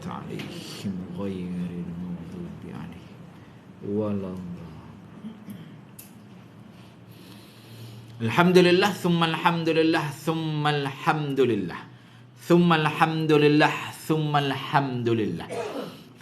عليهم غير المغضوب عليهم ولا Alhamdulillah, thumma alhamdulillah, thumma alhamdulillah, thumma alhamdulillah, thumma alhamdulillah,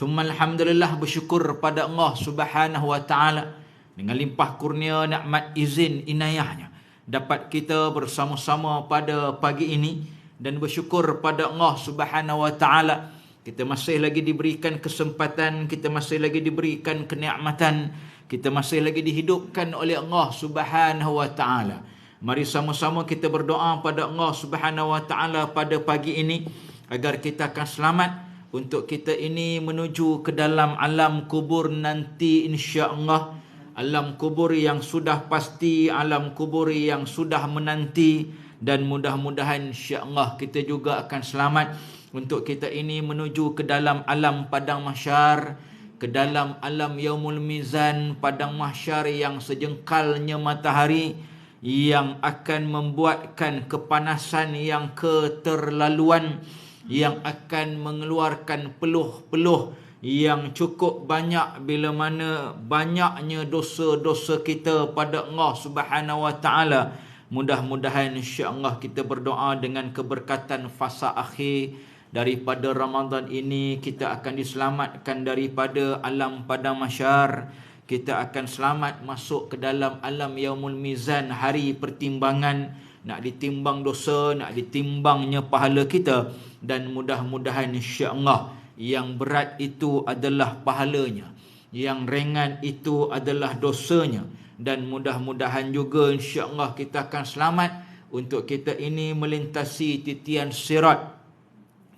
thumma alhamdulillah. Bersyukur pada Allah Subhanahu wa taala dengan limpah kurnia, nikmat, izin, inayahnya dapat kita bersama-sama pada pagi ini, dan bersyukur pada Allah Subhanahu wa taala kita masih lagi diberikan kesempatan, kita masih lagi diberikan kenikmatan, kita masih lagi dihidupkan oleh Allah Subhanahu wa taala. Mari sama-sama kita berdoa pada Allah Subhanahu wa taala pada pagi ini agar kita akan selamat untuk kita ini menuju ke dalam alam kubur nanti, insya-Allah. Alam kubur yang sudah pasti, alam kubur yang sudah menanti, dan mudah-mudahan insya-Allah kita juga akan selamat untuk kita ini menuju ke dalam alam padang mahsyar, ke dalam alam yaumul mizan, padang mahsyar yang sejengkalnya matahari, yang akan membuatkan kepanasan yang keterlaluan, yang akan mengeluarkan peluh-peluh yang cukup banyak bila mana banyaknya dosa-dosa kita pada Allah Subhanahu wa taala. Mudah-mudahan insya-Allah kita berdoa dengan keberkatan fasa akhir daripada Ramadan ini, kita akan diselamatkan daripada alam padang mahsyar. Kita akan selamat masuk ke dalam alam yaumul mizan, hari pertimbangan, nak ditimbang dosa, nak ditimbangnya pahala kita, dan mudah-mudahan insya-Allah yang berat itu adalah pahalanya, yang ringan itu adalah dosanya, dan mudah-mudahan juga insya-Allah kita akan selamat untuk kita ini melintasi titian sirat,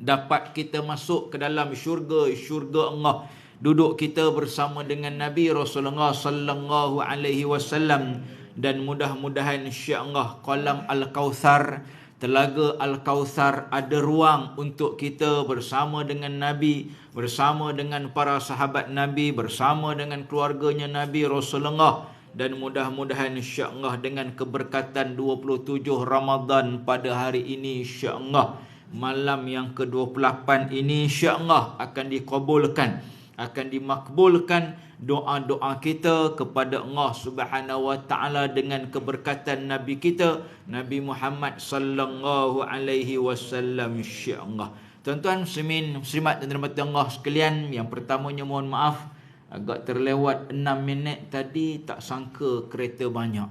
dapat kita masuk ke dalam syurga Allah, duduk kita bersama dengan Nabi Rasulullah sallallahu alaihi wasallam, dan mudah-mudahan insya-Allah kolam Al-Kautsar, telaga Al-Kautsar ada ruang untuk kita bersama dengan Nabi, bersama dengan para sahabat Nabi, bersama dengan keluarganya Nabi Rasulullah, dan mudah-mudahan insya-Allah dengan keberkatan 27 Ramadan pada hari ini, insya-Allah malam yang ke-28 ini insya-Allah akan dikabulkan, akan dimakbulkan doa-doa kita kepada Allah Subhanahu wa taala dengan keberkatan Nabi kita Nabi Muhammad sallallahu alaihi wasallam, insya-Allah. Tuan-tuan muslimin muslimat dan rahmat Allah sekalian, yang pertamanya mohon maaf agak terlewat 6 minit tadi, tak sangka kereta banyak.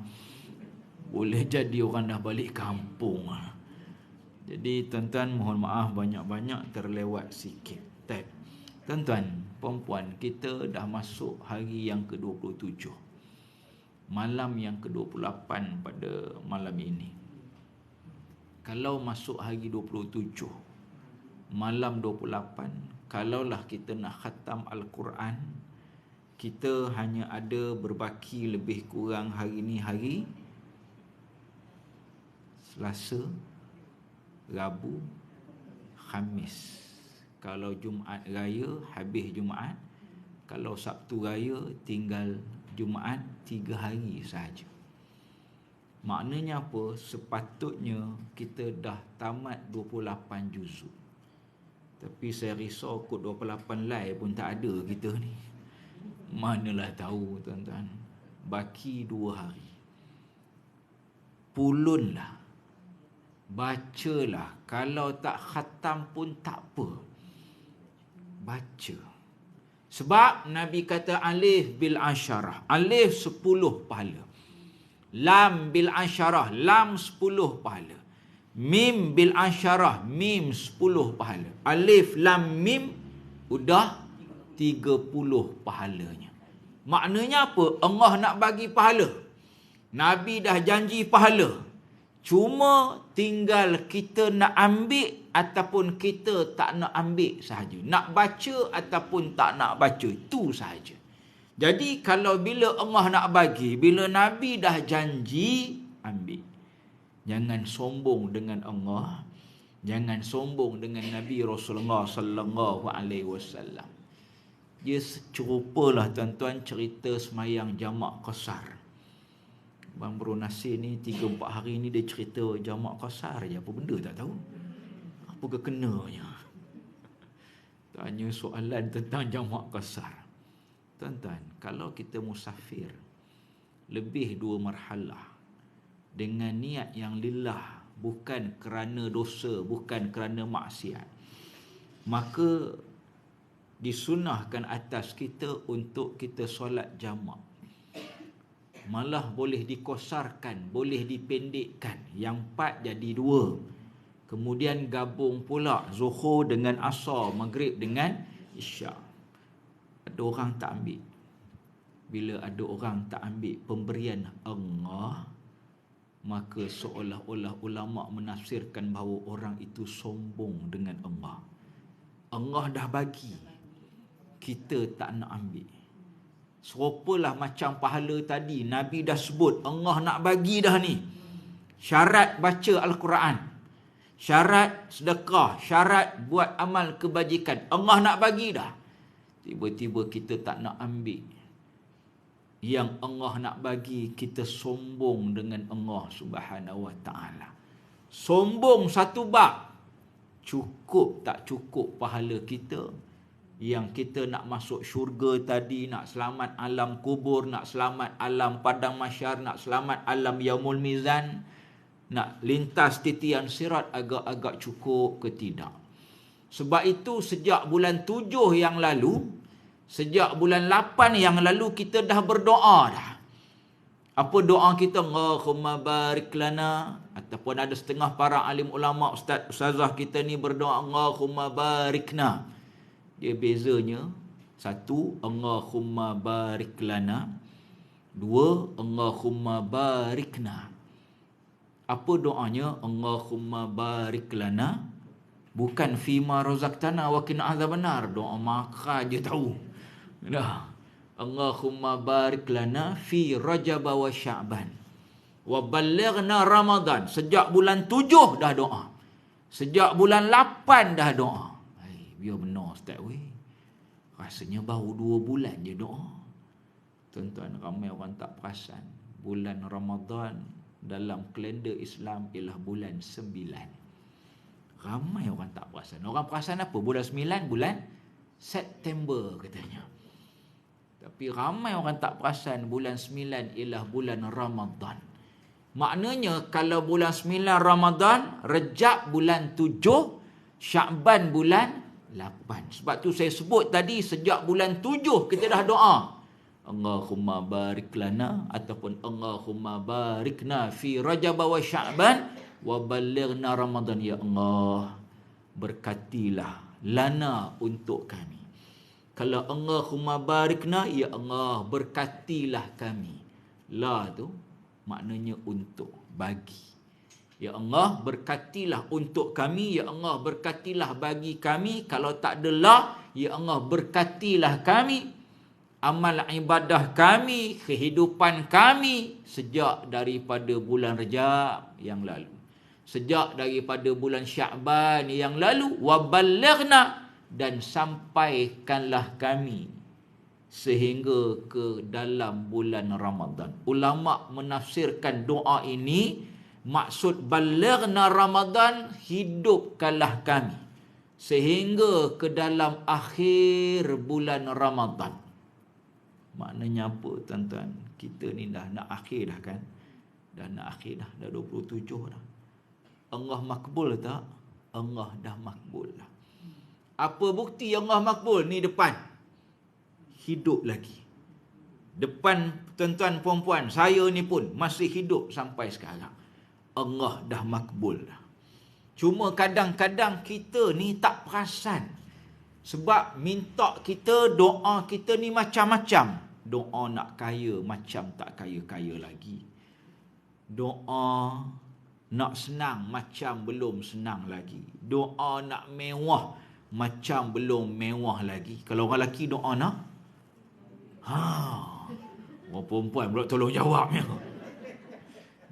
Boleh jadi orang dah balik kampung. Jadi tuan-tuan mohon maaf banyak-banyak terlewat sikit. Baik. Tuan-tuan, puan-puan, kita dah masuk hari yang ke-27. Malam yang ke-28 pada malam ini. Kalau masuk hari 27, malam 28, kalaulah kita nak khatam Al-Quran, kita hanya ada berbaki lebih kurang hari ni hari Selasa, Rabu, Khamis. Kalau Jumaat Raya habis Jumaat, kalau Sabtu Raya tinggal Jumaat, 3 hari sahaja. Maknanya apa? Sepatutnya kita dah tamat 28 juzuk. Tapi saya risau kot 28 lai pun tak ada kita ni. Manalah tahu tuan-tuan. Baki 2 hari. Pulunlah. Bacalah. Kalau tak khatam pun tak apa. Baca. Sebab Nabi kata alif bil asyarah. Alif 10 pahala. Lam bil asyarah. Lam 10 pahala. Mim bil asyarah. Mim 10 pahala. Alif lam mim udah 30 pahalanya. Maknanya apa? Allah nak bagi pahala. Nabi dah janji pahala. Cuma tinggal kita nak ambil ataupun kita tak nak ambil sahaja. Nak baca ataupun tak nak baca, itu sahaja. Jadi kalau bila Allah nak bagi, bila Nabi dah janji, ambil. Jangan sombong dengan Allah, jangan sombong dengan Nabi Rasulullah sallallahu alaihi wasallam. Dia serupalah tuan-tuan cerita semayang jamak qasar. Bang Bro Nasir ni 3-4 hari ni dia cerita jamak qasar je. Apa benda tak tahu. Apa kekenanya. Tanya soalan tentang jamak qasar. Tuan-tuan, kalau kita musafir lebih 2 marhalah dengan niat yang lillah, bukan kerana dosa, bukan kerana maksiat, maka disunahkan atas kita untuk kita solat jamak. Malah boleh dikosarkan, boleh dipendekkan. Yang 4 jadi 2. Kemudian gabung pula Zuhur dengan Asar, Maghrib dengan Isyak. Ada orang tak ambil. Bila ada orang tak ambil pemberian Allah, maka seolah-olah ulama menafsirkan bahawa orang itu sombong dengan Allah. Allah dah bagi, kita tak nak ambil. Serupalah macam pahala tadi, Nabi dah sebut Allah nak bagi dah ni. Syarat baca Al-Quran, syarat sedekah, syarat buat amal kebajikan, Allah nak bagi dah. Tiba-tiba kita tak nak ambil yang Allah nak bagi, kita sombong dengan Allah Subhanahu Wa Taala. Sombong satu bab, cukup tak cukup pahala kita? Yang kita nak masuk syurga tadi, nak selamat alam kubur, nak selamat alam padang mahsyar, nak selamat alam yaumul mizan, nak lintas titian sirat, agak-agak cukup ke tidak? Sebab itu sejak bulan 7 yang lalu, sejak bulan 8 yang lalu, kita dah berdoa dah. Apa doa kita? Allahumma barik lana. Ataupun ada setengah para alim ulama, ustazah kita ni berdoa Allahumma barikna. Dia bezanya, 1, Allahumma barik lana. 2, Allahumma barikna. Apa doanya? Allahumma barik lana. Bukan fima razaqtana wa qina azabannar. Doa makan je tahu. Dah. Allahumma barik lana fi Rajab wa Sya'ban wa ballighna Ramadan. Sejak bulan 7 dah doa. Sejak bulan 8 dah doa. Biar benar Ustaz weh. Rasanya baru 2 bulan je doa. Tuan-tuan, ramai orang tak perasan. Bulan Ramadan dalam kalender Islam ialah bulan 9. Ramai orang tak perasan. Orang perasan apa? Bulan 9, bulan September katanya. Tapi ramai orang tak perasan bulan 9 ialah bulan Ramadan. Maknanya kalau bulan 9 Ramadan, Rejab bulan 7, Sya'ban bulan 8. Sebab tu saya sebut tadi, sejak bulan 7 kita dah doa. Allahumma barik lana ataupun Allahumma barikna fi Rajab wa Sya'ban wa ballighna Ramadan. Ya Allah, berkatilah lana untuk kami. Kalau Allahumma barikna, ya Allah, berkatilah kami. La tu maknanya untuk, bagi. Ya Allah, berkatilah untuk kami. Ya Allah, berkatilah bagi kami. Kalau tak ada la, ya Allah, berkatilah kami. Amal ibadah kami, kehidupan kami sejak daripada bulan Rejab yang lalu, sejak daripada bulan Sya'ban yang lalu, wa ballighna, dan sampaikanlah kami sehingga ke dalam bulan Ramadan. Ulama menafsirkan doa ini, maksud ballighna Ramadan, hidupkanlah kami sehingga ke dalam akhir bulan Ramadan. Maknanya apa tuan-tuan? Kita ni dah nak akhir dah kan? Dah nak akhir dah 27 dah. Allah makbul tak? Allah dah makbul dah. Apa bukti Allah makbul? Ni depan. Hidup lagi. Depan tuan-tuan puan-puan, saya ni pun masih hidup sampai sekarang. Allah dah makbul dah. Cuma kadang-kadang kita ni tak perasan. Sebab minta kita, doa kita ni macam-macam. Doa nak kaya macam tak kaya-kaya lagi. Doa nak senang macam belum senang lagi. Doa nak mewah macam belum mewah lagi. Kalau orang lelaki doa nak, orang perempuan pula tolong jawabnya.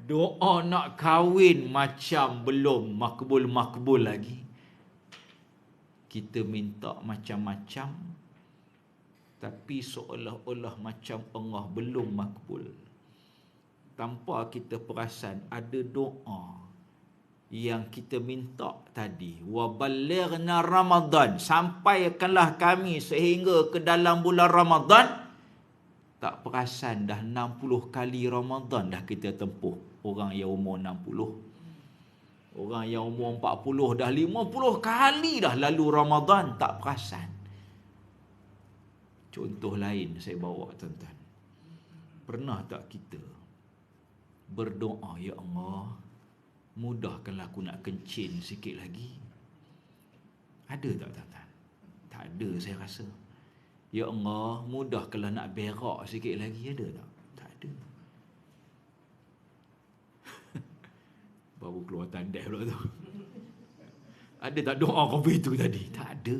Doa nak kahwin macam belum makbul-makbul lagi. Kita minta macam-macam, tapi seolah-olah macam Allah belum makbul. Tanpa kita perasan ada doa yang kita minta tadi, wa ballighna Ramadan, sampaikanlah kami sehingga ke dalam bulan Ramadan, tak perasan dah 60 kali Ramadan dah kita tempuh. Orang yang umur 60, orang yang umur 40 dah 50 kali dah lalu Ramadan, tak perasan. Contoh lain saya bawa, tuan-tuan. Pernah tak kita berdoa, ya Allah, mudahkanlah aku nak kencing sikit lagi? Ada tak, tuan-tuan? Tak ada saya rasa. Ya Allah, mudahkanlah nak berak sikit lagi. Ada tak? Tak ada. Baru keluar tandas pula tu. Ada tak doa kau itu tadi? Tak ada.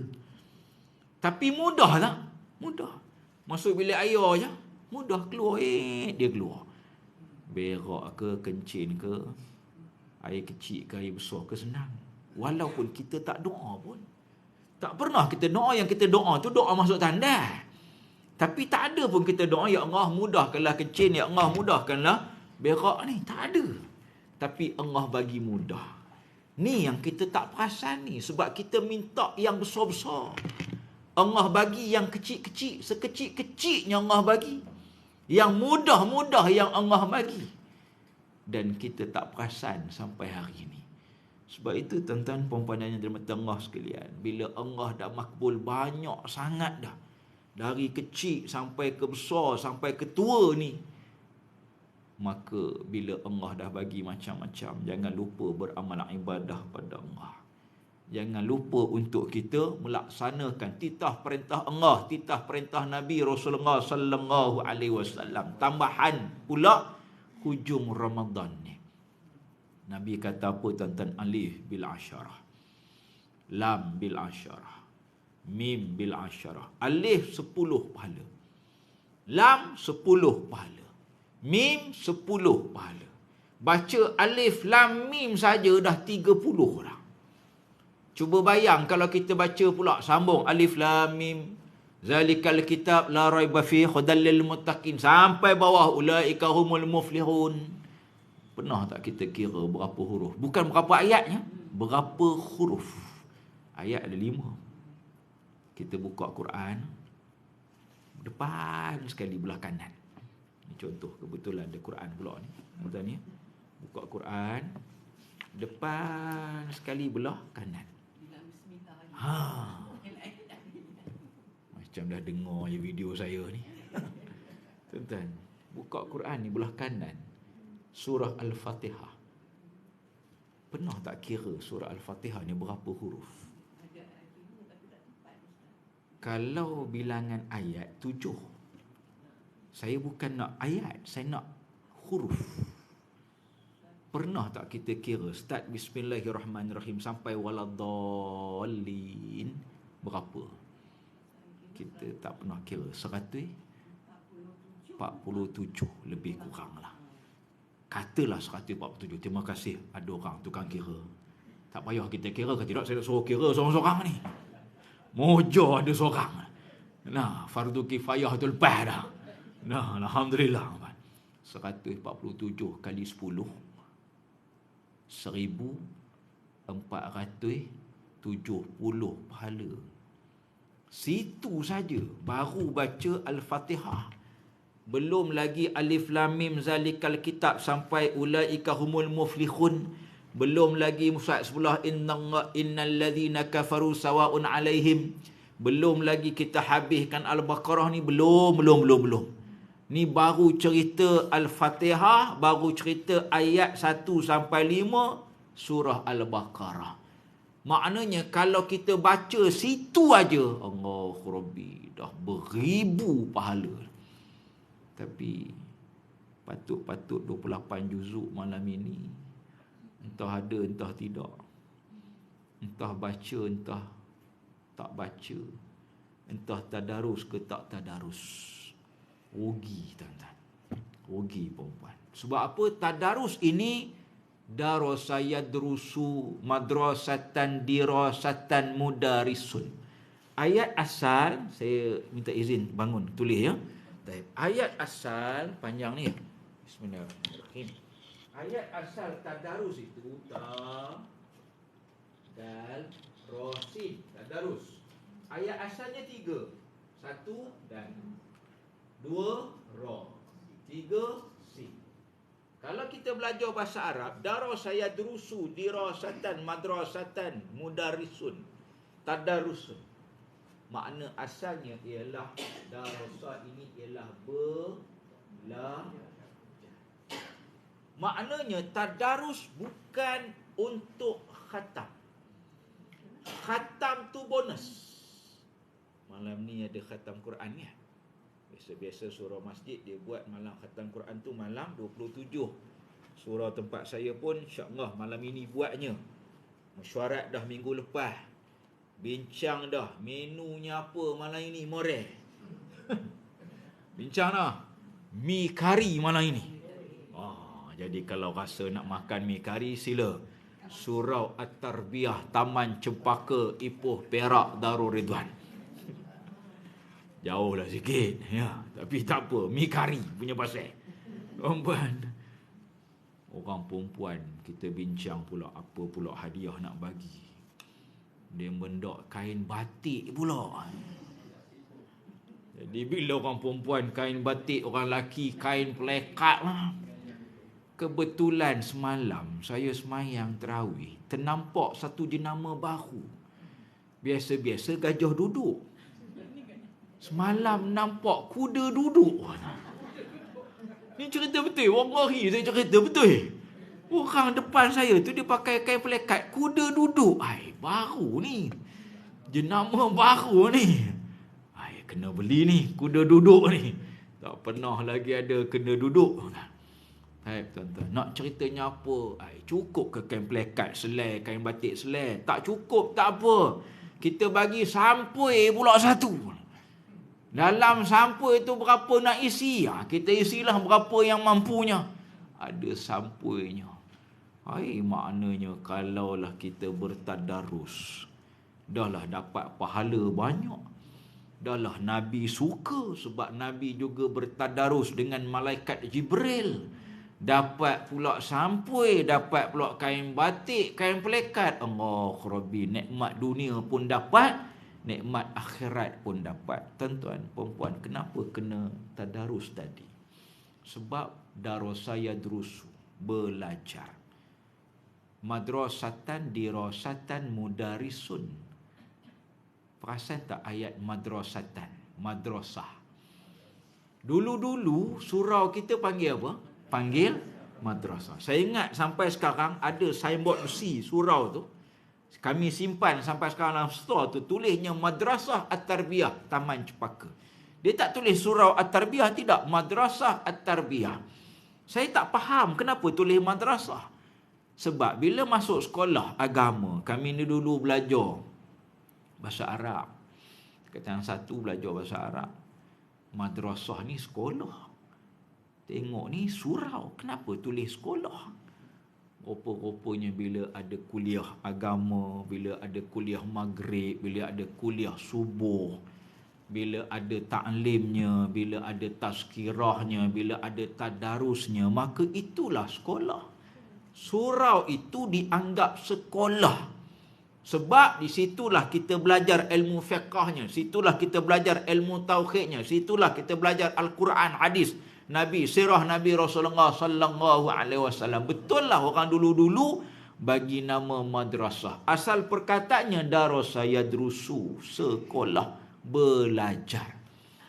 Tapi mudah tak? Mudah. Masuk bilik air je, mudah keluar. Dia keluar. Berak ke, kencing ke, air kecil ke, air besar ke, senang. Walaupun kita tak doa pun. Tak pernah kita doa, yang kita doa tu doa masuk tandas. Tapi tak ada pun kita doa, ya Allah mudahkanlah kencing, ya Allah mudahkanlah berak ni. Tak ada. Tapi Allah bagi mudah. Ni yang kita tak perasan ni. Sebab kita minta yang besar-besar. Allah bagi yang kecil-kecil. Sekecil-kecilnya Allah bagi. Yang mudah-mudah yang Allah bagi. Dan kita tak perasan sampai hari ini. Sebab itu tuan-tuan puan-puan yang dirahmati Allah sekalian, bila Allah dah makbul banyak sangat dah, dari kecil sampai ke besar, sampai ke tua ni, maka bila Allah dah bagi macam-macam, jangan lupa beramal ibadah pada Allah. Jangan lupa untuk kita melaksanakan titah perintah Allah, titah perintah Nabi Rasulullah sallallahu alaihi wasallam. Tambahan pula hujung Ramadan ni, Nabi kata apa, tuan-tuan? Alif bil asyarah, lam bil asyarah, mim bil asyarah. Alif 10 pahala, lam 10 pahala, mim 10 pahala. Baca alif lam mim saja dah 30 dah. Cuba bayang kalau kita baca pula sambung alif lam mim, zalikal kitab la raiba fi hudal lil muttaqin, sampai bawah ulaika humul muflihun. Pernah tak kita kira berapa huruf? Bukan berapa ayatnya, berapa huruf. Ayat ada 5. Kita buka Quran, depan sekali belah kanan. Ini contoh, kebetulan ada Quran pula ni. Tuan ni, buka Quran, depan sekali belah kanan. Macam dah dengar je video saya ni. Tuan-tuan, buka Quran ni belah kanan, surah Al-Fatihah. Pernah tak kira surah Al-Fatihah ni berapa huruf? Kalau bilangan ayat 7. Saya bukan nak ayat, saya nak huruf. Pernah tak kita kira start Bismillahirrahmanirrahim sampai waladdallin berapa? Kita tak pernah kira. 147 lebih kurang lah. Katalah 147. Terima kasih ada orang tukang kira. Tak payah kita kira ke tidak, saya nak suruh kira seorang-seorang ni. Mojo ada seorang. Nah, fardu kifayah tu lepas dah. Nah, alhamdulillah. 147 kali 10, 1470 pahala. Situ saja baru baca Al-Fatihah. Belum lagi alif lam mim zalikal kitab sampai ulaika humul muflihun. Belum lagi musyad sebelah innal ladzina kafaru sawaun alaihim. Belum lagi kita habiskan Al-Baqarah ni, belum. Ni baru cerita Al-Fatihah, baru cerita ayat 1 sampai 5 surah Al-Baqarah. Maknanya kalau kita baca situ aja, Allahu Rabbi, dah beribu pahala. Tapi patut 28 juzuk malam ini. Entah ada, entah tidak. Entah baca, entah tak baca. Entah tadarus ke tak tadarus. Rugi, tuan-tuan. Rugi, perempuan. Sebab apa? Tadarus ini darasa yadrusu madrasatan dirasatan mudarisun. Ayat asal, saya minta izin bangun, tulis ya. Ayat asal panjang ni. Bismillahirrahmanirrahim. Ayat asal tadarus itu ta, dal, ro, sin. Tadarus. Ayat asalnya 3. 1 dal, 2 ro, 3 sin. Kalau kita belajar bahasa Arab, darasa yadrusu, dirasatan, madrasatan, mudarisun, tadarusun. Makna asalnya ialah darasa ini ialah belajar. Maknanya tadarus bukan untuk khatam. Khatam tu bonus. Malam ni ada khatam Quran ya. Biasa-biasa surah masjid dia buat malam khatam Quran tu malam 27. Surah tempat saya pun insya-Allah malam ini buatnya. Mesyuarat dah minggu lepas. Bincang dah menunya apa malam ini more. Bincang dah. Mi kari malam ini. Jadi kalau rasa nak makan mi kari sila. Surau At-Tarbiyah Taman Cempaka Ipoh Perak Darul Ridwan. Jauh lah sikit ya, tapi tak apa, mi kari punya pasal. Orang perempuan kita bincang pula apa pula hadiah nak bagi. Dia mendak kain batik pula. Jadi bila orang perempuan kain batik, orang lelaki kain pelekat lah. Kebetulan semalam saya semayang tarawih, ternampak satu jenama baru. Biasa-biasa gajah duduk. Semalam nampak kuda duduk. Ni cerita betul. Wallahi saya cerita betul. Orang depan saya tu dia pakai kain pelekat, kuda duduk. Baru ni. Jenama baru ni. Kena beli ni, kuda duduk ni. Tak pernah lagi ada kena duduk. Tuan-tuan, nak ceritanya apa? Cukup ke kain pelekat selai, kain batik selai? Tak cukup, tak apa. Kita bagi sampul pula satu. Dalam sampul itu berapa nak isi? Kita isilah berapa yang mampunya. Ada sampulnya. Maknanya kalaulah kita bertadarus, dahlah dapat pahala banyak. Dahlah Nabi suka sebab Nabi juga bertadarus dengan malaikat Jibril. Dapat pula sampul, dapat pula kain batik, kain pelekat. Allah Rabbi, nikmat dunia pun dapat, nikmat akhirat pun dapat. Tuan-tuan, perempuan, kenapa kena tadarus tadi? Sebab darasa yadrusu, belajar. Madrasatan, dirasatan, mudarisun. Perasan tak ayat madrasatan? Madrasah. Dulu-dulu surau kita panggil apa? Panggil madrasah. Saya ingat sampai sekarang ada signboard besi surau tu. Kami simpan sampai sekarang dalam store tu, tulisnya Madrasah At-Tarbiyah Taman Cempaka. Dia tak tulis surau At-Tarbiyah, tidak, Madrasah At-Tarbiyah. Saya tak faham kenapa tulis madrasah. Sebab bila masuk sekolah agama, kami ni dulu belajar bahasa Arab. Tingkatan 1 belajar bahasa Arab. Madrasah ni sekolah. Tengok ni surau, kenapa tulis sekolah? Rupa-rupanya bila ada kuliah agama, bila ada kuliah maghrib, bila ada kuliah subuh, bila ada ta'limnya, bila ada tazkirahnya, bila ada tadarusnya, maka itulah sekolah. Surau itu dianggap sekolah. Sebab di situlah kita belajar ilmu fiqahnya, situlah kita belajar ilmu tauhidnya, situlah kita belajar Al-Quran, hadis Nabi, sirah Nabi Rasulullah sallallahu alaihi wasallam. Betul lah orang dulu-dulu bagi nama madrasah. Asal perkataannya darasa yadrusu, sekolah, belajar.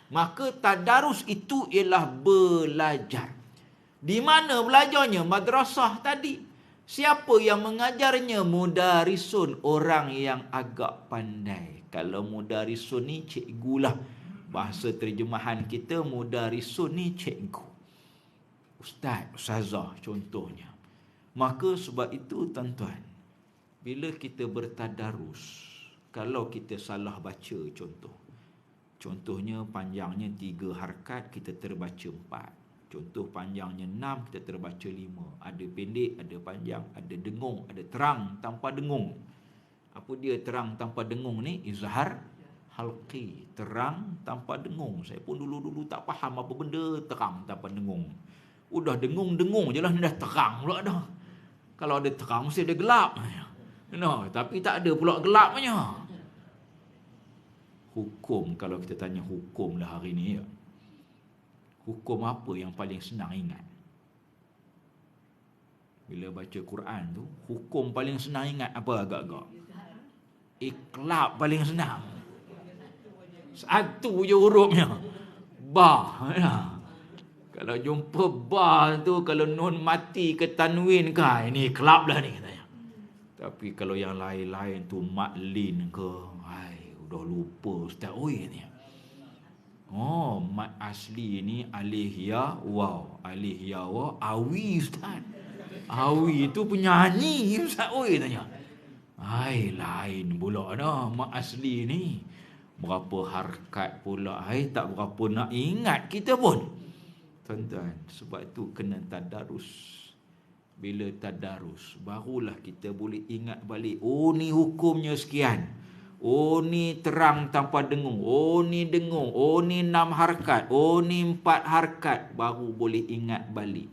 Maka tadarus itu ialah belajar. Di mana belajarnya? Madrasah tadi. Siapa yang mengajarnya? Mudarisun, orang yang agak pandai. Kalau mudarisun ni cikgu lah. Bahasa terjemahan kita, mudarisun ni cikgu, ustaz, ustazah contohnya. Maka sebab itu tuan-tuan, bila kita bertadarus, kalau kita salah baca contohnya panjangnya 3 harakat, kita terbaca 4. Contoh panjangnya 6, kita terbaca 5. Ada pendek, ada panjang, ada dengung, ada terang tanpa dengung. Apa dia terang tanpa dengung ni? Izhar halqi, terang tanpa dengung. Saya pun dulu-dulu tak faham apa benda terang tanpa dengung. Udah dengung-dengung je lah, ni dah terang pula dah. Kalau ada terang mesti ada gelap. No, tapi tak ada pula gelapnya. Hukum, kalau kita tanya hukum lah hari ni ya. Hukum apa yang paling senang ingat? Bila baca Quran tu, hukum paling senang ingat apa agak-agak? Iqlab paling senang. Satu je hurufnya. Ba. Ya. Kalau jumpa ba tu, kalau nun mati ke tanwin ke, ini iqlab dah ni katanya. Tapi kalau yang lain-lain tu, maklin ke, udah lupa ustaz. Ni. Oh, mat asli ni alif ya waw. Alif ya waw, awi ustaz. Awi tu penyanyi ustaz. Tanya. Lain pula dah mat asli ni. Berapa harkat pula. Tak berapa nak ingat kita pun. Tuan-tuan, sebab tu kena tadarus. Bila tadarus, barulah kita boleh ingat balik. Oh, ni hukumnya sekian. Oh, ni terang tanpa dengung. Oh, ni dengung. Oh, ni 6 harkat. Oh, ni 4 harkat. Baru boleh ingat balik.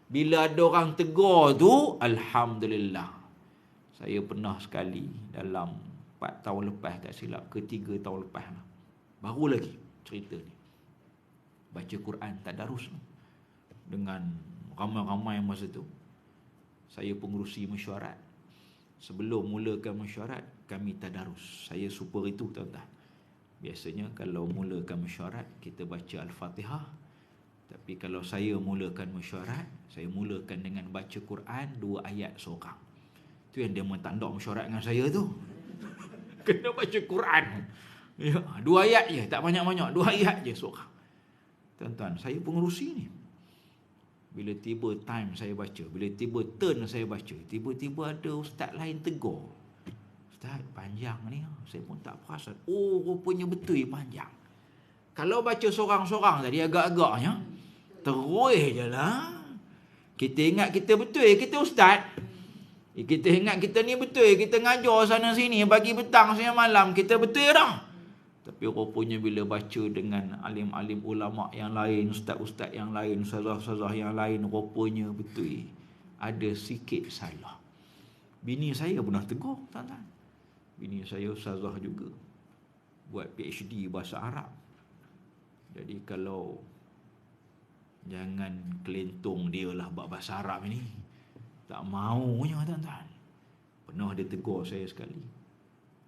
Bila ada orang tegur tu, alhamdulillah. Saya pernah sekali dalam 4 tahun lepas, tak silap, ke 3 tahun lepas lah. Baru lagi cerita ni. Baca Quran tadarus dengan ramai-ramai masa tu. Saya pengerusi mesyuarat. Sebelum mulakan mesyuarat, kami tadarus. Saya super itu, tuan-tuan. Biasanya kalau mulakan mesyuarat, kita baca Al-Fatihah. Tapi kalau saya mulakan mesyuarat, saya mulakan dengan baca Quran 2 ayat seorang. Tu yang dia mentandak mesyuarat dengan saya tu. Kena baca Quran. Ya, 2 ayat je, tak banyak-banyak. 2 ayat je seorang. Tuan-tuan, saya pengerusi ni. Bila tiba time saya baca, bila tiba turn saya baca, tiba-tiba ada ustaz lain tegur. Ustaz, panjang ni. Saya pun tak perasan. Oh, rupanya betul panjang. Kalau baca seorang-seorang tadi agak-agaknya, terus je lah. Kita ingat kita betul, kita ustaz. Kita ingat kita ni betul, kita ngajar sana sini, pagi petang siang malam, kita betul dah. Tapi rupanya bila baca dengan alim-alim ulama' yang lain, ustaz-ustaz yang lain, ustazah-ustazah yang lain, rupanya betul. Ada sikit salah. Bini saya pernah tegur, tuan-tuan. Bini saya ustazah juga. Buat PhD bahasa Arab. Jadi kalau jangan kelentong dia lah buat bahasa Arab ni. Tak maunya, tuan-tuan. Pernah dia tegur saya sekali.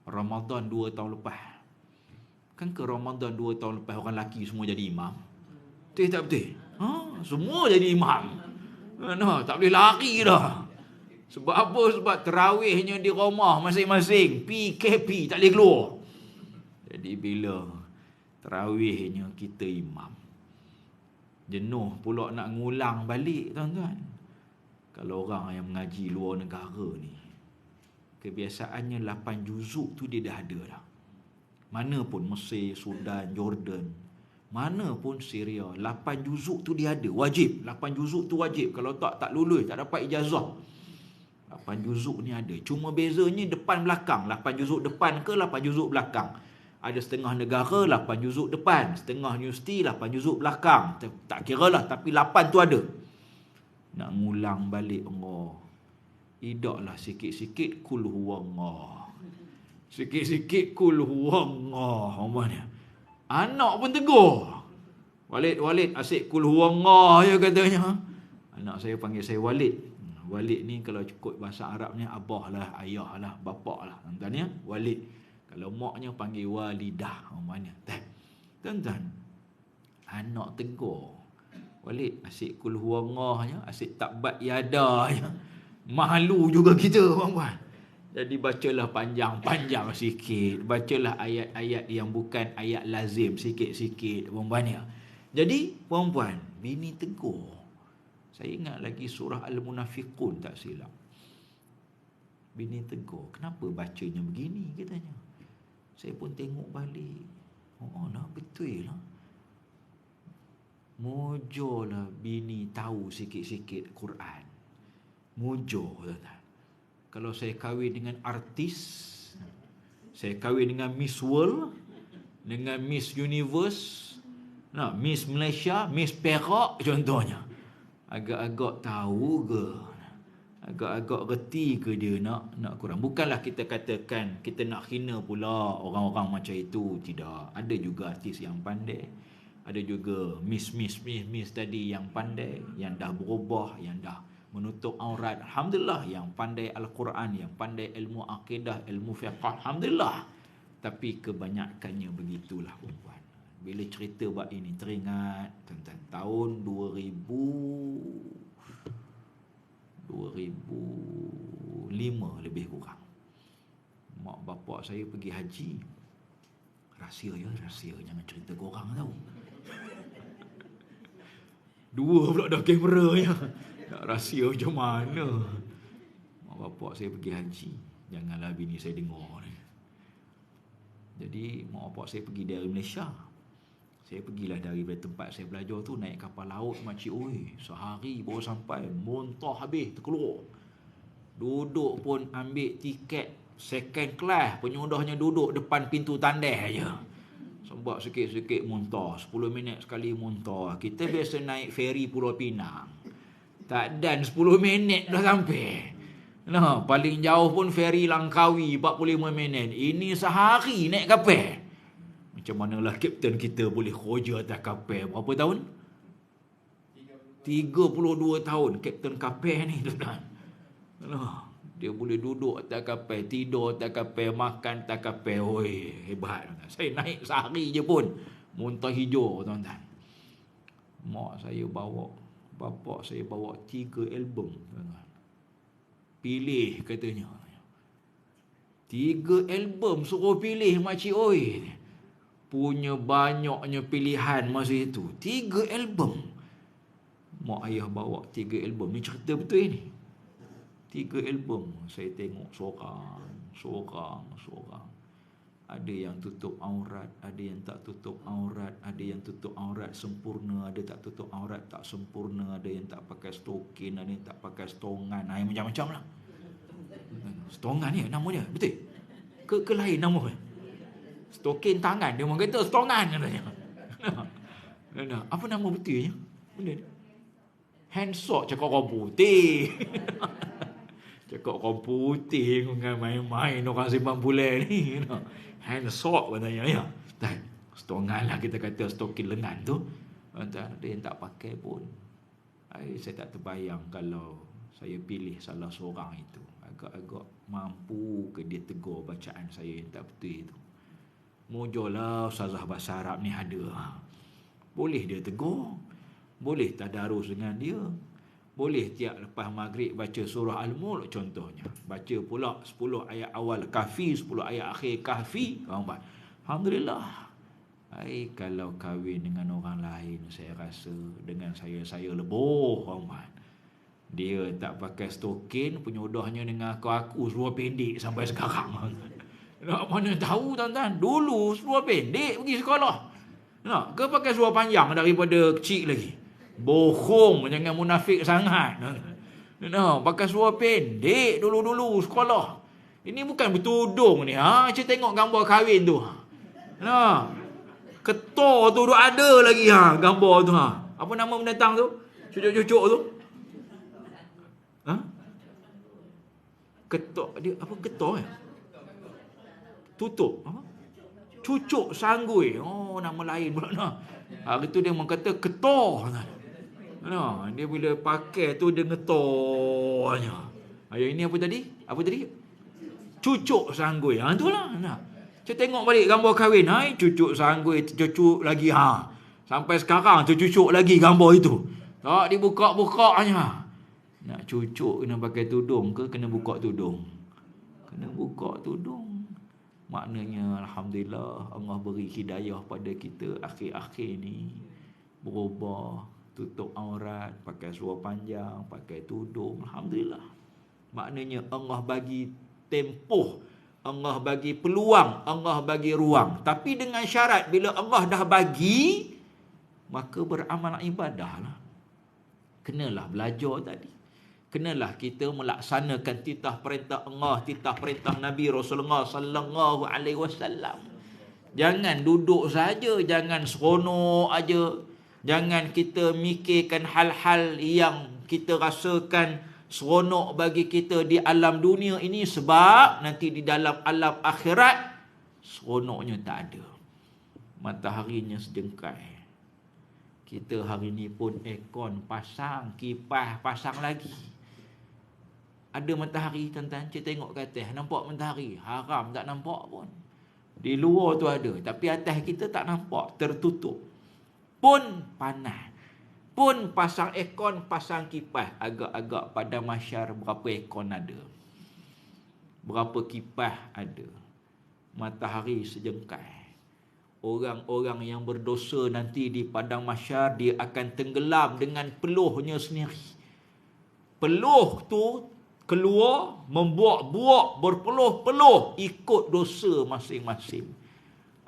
Ramadan 2 tahun lepas. Kan ke Ramadan 2 tahun lepas orang lelaki semua jadi imam? Betul tak betul? Semua jadi imam. Tak boleh lari dah. Sebab apa? Sebab terawihnya di rumah masing-masing. PKP tak boleh keluar. Jadi bila terawihnya kita imam, jenuh pula nak ngulang balik, tuan-tuan. Kalau orang yang mengaji luar negara ni, kebiasaannya 8 juzuk tu dia dah ada dah. Mana pun Mesir, Sudan, Jordan, mana pun Syria, 8 juzuk tu dia ada, wajib. 8 juzuk tu wajib. Kalau tak lulus, tak dapat ijazah. 8 juzuk ni ada. Cuma bezanya depan belakang. 8 juzuk depan ke 8 juzuk belakang. Ada setengah negara 8 juzuk depan, setengah universiti 8 juzuk belakang. Tak kira lah, tapi 8 tu ada. Nak ngulang balik Allah. Idaklah sikit-sikit kul huwallah. Sikit-sikit kul huwallah. Umpamanya. Anak pun tegur. Walid, asyik kul huwallah je katanya. Anak saya panggil saya Walid. Walid ni kalau cukup bahasa Arabnya abah lah, ayah lah, bapak lah. Tuan-tuan ya, Walid. Kalau maknya panggil walidah. Umpamanya. Tuan-tuan, anak tegur. Walid, asyik kul huwallahnya, asyik takbat yada je. Malu juga kita, puan-puan. Jadi bacalah panjang-panjang sikit. Bacalah ayat-ayat yang bukan ayat lazim sikit-sikit, puan-puan ya. Jadi, puan-puan, bini tegur. Saya ingat lagi surah Al-Munafiqun tak silap. Bini tegur, kenapa bacanya begini, katanya. Saya pun tengok balik. Oh, nah, betul lah. Mojolah bini tahu sikit-sikit Quran. Mojo, tuan-tuan. Kalau saya kahwin dengan artis, saya kahwin dengan Miss World, dengan Miss Universe, Miss Malaysia, Miss Perak contohnya. Agak-agak tahu ke? Agak-agak reti ke dia nak Quran? Bukanlah kita katakan kita nak hina pula orang-orang macam itu. Tidak. Ada juga artis yang pandai. Ada juga miss tadi yang pandai, yang dah berubah, yang dah menutup aurat. Alhamdulillah. Yang pandai Al-Quran, yang pandai ilmu akidah, ilmu fiqh. Alhamdulillah. Tapi kebanyakannya begitulah perempuan. Bila cerita buat ini teringat tentang tahun 2005 lebih kurang. Mak bapak saya pergi haji. Rahsia, jangan cerita korang tahu. Dua pula dah kameranya. Nak rahsia macam mana? Mak bapak saya pergi haji. Janganlah bini saya dengar ni. Jadi mak bapak saya pergi dari Malaysia. Saya pergilah dari tempat saya belajar tu, naik kapal laut makcik. Oi, sehari baru sampai, muntah habis terkeluar. Duduk pun ambil tiket second class, penyudahnya duduk depan pintu tandai aja. Sebab sikit-sikit muntah, 10 minit sekali muntah. Kita biasa naik feri Pulau Pinang. Tak dan 10 minit dah sampai. Nah, paling jauh pun feri Langkawi 45 minit. Ini sehari naik kapal. Macam manalah kapten kita boleh kerja atas kapal. Berapa tahun? 32 tahun kapten kapal ni, tuan-tuan. Nah, dia boleh duduk atas kapal, tidur atas kapal, makan atas kapal. Oi, hebat. Saya naik sehari je pun muntah hijau, tuan-tuan. Mak saya bawa, bapak saya bawa 3 album, tuan-tuan. Pilih katanya. 3 album suruh pilih makcik oi. Punya banyaknya pilihan masa itu. 3 album. Mak ayah bawa 3 album. Ni cerita betul ni. 3 album. Saya tengok seorang. Ada yang tutup aurat, ada yang tak tutup aurat, ada yang tutup aurat sempurna, ada tak tutup aurat tak sempurna, ada yang tak pakai stokin, ada yang tak pakai stongan. Yang macam-macam lah. Stongan ni nama dia, betul? Ke lain nama dia? Stokin tangan, dia orang kata stongan katanya. Apa nama betulnya? Benda ni? Handsock cakap orang putih. Cakap orang putih dengan main-main orang simpan bulan ni. Handsock katanya ya. Dan stongan lah kita kata, stokin lengan tu. Ada yang tak pakai pun. Saya tak terbayang kalau saya pilih salah seorang itu. Agak-agak mampu ke dia tegur bacaan saya yang tak betul itu. Mujolah Ustazah Bahasa Arab ni ada. Boleh dia tegur. Boleh tadarus dengan dia. Boleh tiap lepas maghrib baca surah Al-Mulk contohnya. Baca pula 10 ayat awal Kahfi, 10 ayat akhir Kahfi. Alhamdulillah. Kalau kahwin dengan orang lain, saya rasa dengan saya leboh. Dia tak pakai stokin, penyudahnya dengan aku seluar pendek sampai sekarang. Nak mana tahu tuan-tuan. Dulu seluar pendek pergi sekolah. Nak ke pakai seluar panjang daripada kecil lagi. Bohong, jangan munafik sangat. Nak pakai seluar pendek dulu-dulu sekolah. Ini bukan bertudung ni. Cik tengok gambar kahwin tu. Nah, ketor tu ada lagi gambar tu. Apa nama binatang tu? Cucuk-cucuk tu. Ketor dia apa ketor ya? Tutup. Cucuk sanggui. Oh, nama lain pula. Hari tu dia orang kata ketor. Dia bila pakai tu dia ngetornya. Ini apa tadi? Cucuk sanggui. Itulah. Saya tengok balik gambar kahwin. Cucuk sanggui, cucuk lagi. Sampai sekarang tu cucuk lagi gambar itu. Tak dibuka-bukanya. Nak cucuk kena pakai tudung ke kena buka tudung? Kena buka tudung. Maknanya Alhamdulillah Allah beri hidayah pada kita akhir-akhir ni. Berubah, tutup aurat, pakai seluar panjang, pakai tudung. Alhamdulillah. Maknanya Allah bagi tempoh, Allah bagi peluang, Allah bagi ruang. Tapi dengan syarat bila Allah dah bagi, maka beramal ibadah lah. Kenalah belajar tadi. Kenalah kita melaksanakan titah perintah Allah, titah perintah Nabi Rasulullah sallallahu alaihi wasallam. Jangan duduk saja, jangan seronok aja. Jangan kita mikirkan hal-hal yang kita rasakan seronok bagi kita di alam dunia ini, sebab nanti di dalam alam akhirat seronoknya tak ada. Mataharinya sejengkai. Kita hari ni pun aircon pasang, kipas pasang lagi. Ada matahari tuan-tuan, kita tengok ke atas, nampak matahari. Haram tak nampak pun. Di luar tu ada, tapi atas kita tak nampak, tertutup. Pun panas. Pun pasang aircon, pasang kipas. Agak-agak pada mahsyar berapa aircon ada? Berapa kipas ada? Matahari sejengkai. Orang-orang yang berdosa nanti di padang mahsyar, dia akan tenggelam dengan peluhnya sendiri. Peluh tu keluar, membuak-buak, berpeluh-peluh ikut dosa masing-masing.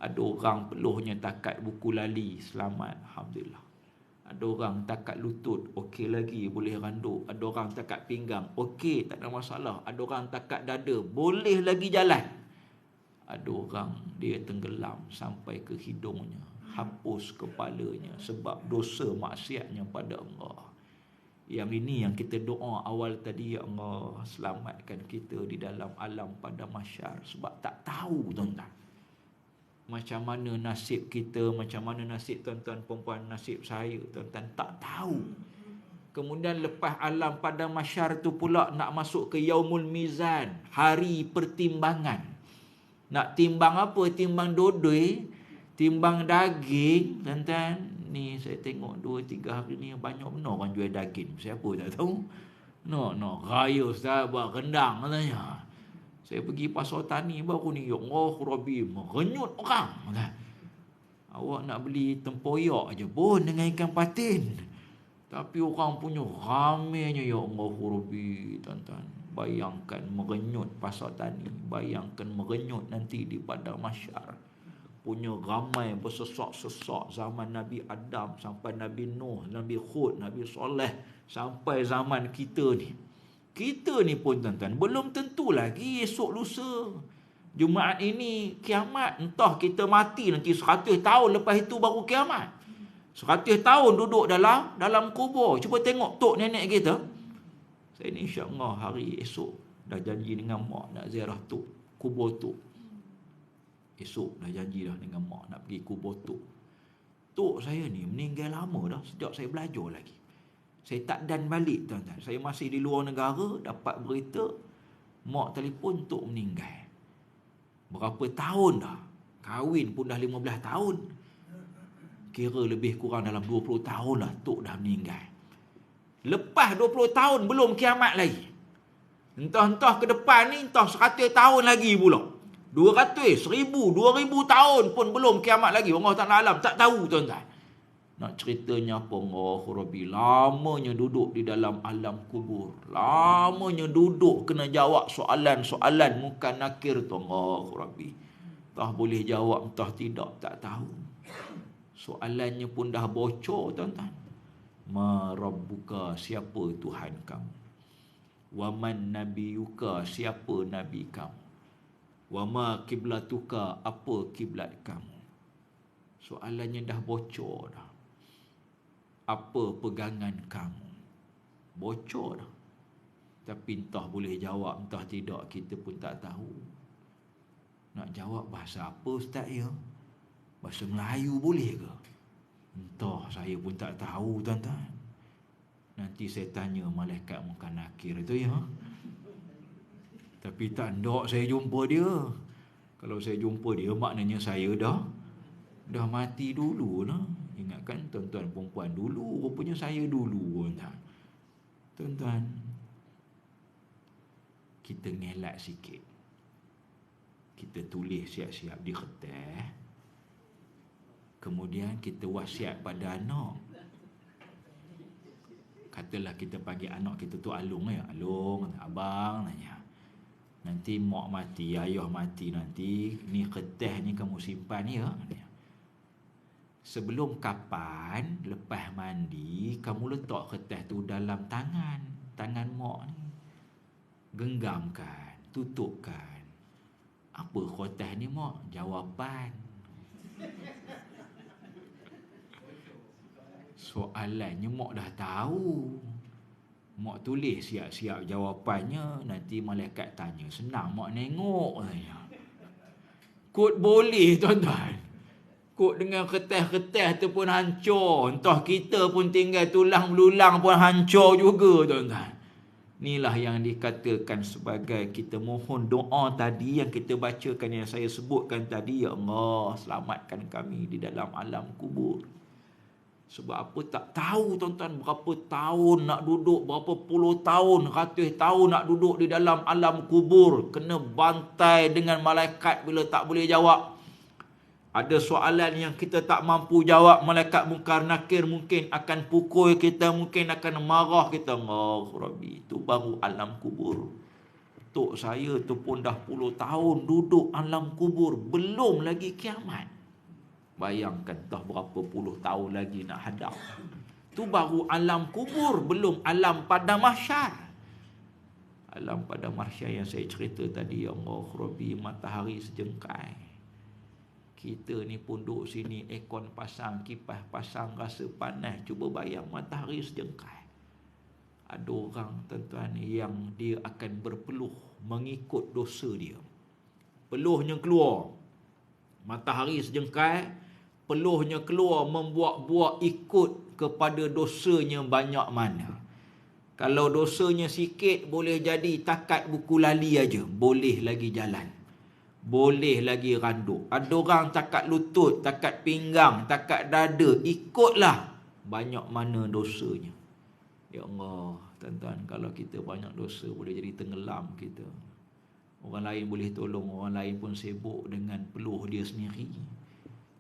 Ada orang peluhnya takat buku lali, selamat, alhamdulillah. Ada orang takat lutut, okey lagi, boleh randuk. Ada orang takat pinggang, okey, tak ada masalah. Ada orang takat dada, boleh lagi jalan. Ada orang dia tenggelam sampai ke hidungnya, hapus kepalanya sebab dosa maksiatnya pada Allah. Yang ini yang kita doa awal tadi, ya Allah, selamatkan kita di dalam alam pada mahsyar. Sebab tak tahu tuan-tuan, macam mana nasib kita, macam mana nasib tuan-tuan perempuan, nasib saya, tuan-tuan tak tahu. Kemudian lepas alam pada mahsyar tu pula nak masuk ke Yaumul Mizan, hari pertimbangan. Nak timbang apa? Timbang dodoi, timbang daging, tuan-tuan. Ni saya tengok 2-3 hari ni banyak benar orang jual daging. Siapa tak tahu? No, raya Ustaz buat rendang katanya. Saya pergi pasar tani baru ni, ya Allah Rabbi, merenyut orang. Awak nak beli tempoyak aja pun dengan ikan patin. Tapi orang punya ramainya, ya Allah Rabbi, tuan-tuan. Bayangkan merenyut pasar tani. Bayangkan merenyut nanti di padang mahsyar. Punya ramai bersesak-sesak zaman Nabi Adam sampai Nabi Nuh, Nabi Hud, Nabi Soleh, sampai zaman kita ni. Kita ni pun tuan-tuan, belum tentu lagi esok lusa. Jumaat ini kiamat. Entah kita mati nanti 100 tahun lepas itu baru kiamat. 100 tahun duduk dalam kubur. Cuba tengok tok nenek kita. Saya ni insya-Allah hari esok dah janji dengan mak nak ziarah tok, kubur tok. Esok dah janji dah dengan mak nak pergi kubur tok. Tok saya ni meninggal lama dah, sejak saya belajar lagi. Saya tak dan balik tuan-tuan. Saya masih di luar negara, dapat berita mak telefon tok meninggal. Berapa tahun dah? Kahwin pun dah 15 tahun. Kira lebih kurang dalam 20 tahun lah tok dah meninggal. Lepas 20 tahun belum kiamat lagi. Entah-entah ke depan ni, entah 100 tahun lagi pula. 200, 1000, 2000 tahun pun belum kiamat lagi. Allah Ta'ala alam, tak tahu tuan-tuan. Nak ceritanya apa? Allah Rabbi, lamanya duduk di dalam alam kubur. Lamanya duduk kena jawab soalan-soalan muka nakir tu. Allah Rabbi, entah boleh jawab, entah tidak, tak tahu. Soalannya pun dah bocor tuan-tuan. Ma rabbuka, siapa Tuhan kamu? Wa man nabiyuka, siapa nabi kamu? Wa ma kiblatuka, apa kiblat kamu? Soalannya dah bocor dah. Apa pegangan kamu? Bocor dah. Tapi entah boleh jawab, entah tidak, kita pun tak tahu. Nak jawab bahasa apa Ustaz ya? Bahasa Melayu boleh ke? Entah, saya pun tak tahu tuan-tuan. Nanti saya tanya malaikat muka nakir itu ya. Tapi tak nak saya jumpa dia. Kalau saya jumpa dia, maknanya saya dah mati dulu lah. Ingatkan tuan-tuan perempuan dulu, rupanya saya dulu. Tuan-tuan, kita ngelak sikit. Kita tulis siap-siap di kertas. Kemudian kita wasiat pada anak. Katalah kita panggil anak kita tu Alung ya. Alung, abang nanya. Nanti mak mati, ayah mati nanti, ni kertas ni kamu simpan ya. Sebelum kapan, lepas mandi, kamu letak kertas tu dalam tangan mak ni. Genggamkan, tutupkan. Apa kertas ni mak? Jawapan. Soalannya mak dah tahu. Mak tulis siap-siap jawapannya. Nanti malaikat tanya. Senang mak nengok saja. Kod boleh tuan-tuan. Kod dengan kertas-kertas tu pun hancur. Entah kita pun tinggal tulang belulang pun hancur juga tuan-tuan. Inilah yang dikatakan sebagai kita mohon doa tadi yang kita bacakan, yang saya sebutkan tadi. Ya Allah, selamatkan kami di dalam alam kubur. Sebab apa tak tahu tuan-tuan, berapa tahun nak duduk, berapa puluh tahun, ratus tahun nak duduk di dalam alam kubur. Kena bantai dengan malaikat bila tak boleh jawab. Ada soalan yang kita tak mampu jawab, malaikat Munkar Nakir mungkin akan pukul kita, mungkin akan marah kita. Allah Rabbi, itu baru alam kubur. Tok saya tu pun dah puluh tahun duduk alam kubur, belum lagi kiamat. Bayangkan dah berapa puluh tahun lagi nak hadap. Tu baru alam kubur, belum alam pada mahsyar. Alam pada mahsyar yang saya cerita tadi, ya Allah Rabbi, matahari sejengkai. Kita ni pun duduk sini, aircon pasang, kipas pasang, rasa panas. Cuba bayang matahari sejengkai. Ada orang tuan-tuan yang dia akan berpeluh mengikut dosa dia. Peluhnya keluar. Matahari sejengkai, peluhnya keluar membuat-buat ikut kepada dosanya banyak mana. Kalau dosanya sikit, boleh jadi takat buku lali aja, boleh lagi jalan. Boleh lagi randuk. Ada orang takat lutut, takat pinggang, takat dada, ikutlah banyak mana dosanya. Ya Allah, tuan-tuan, kalau kita banyak dosa, boleh jadi tenggelam kita. Orang lain boleh tolong, orang lain pun sibuk dengan peluh dia sendiri.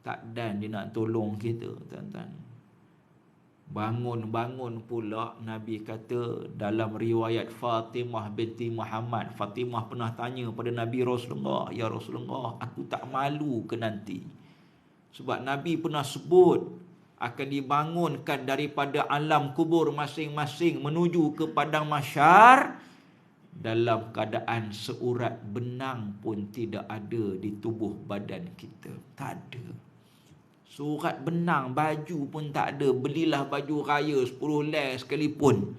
Tak dan dia nak tolong kita, tuan-tuan. Bangun-bangun pula, Nabi kata dalam riwayat Fatimah binti Muhammad, Fatimah pernah tanya pada Nabi Rasulullah, ya Rasulullah, aku tak malu ke nanti? Sebab Nabi pernah sebut akan dibangunkan daripada alam kubur masing-masing menuju ke padang mahsyar dalam keadaan seurat benang pun tidak ada di tubuh badan kita. Tak ada. Surat benang, baju pun tak ada. Belilah baju raya 10 lei sekalipun.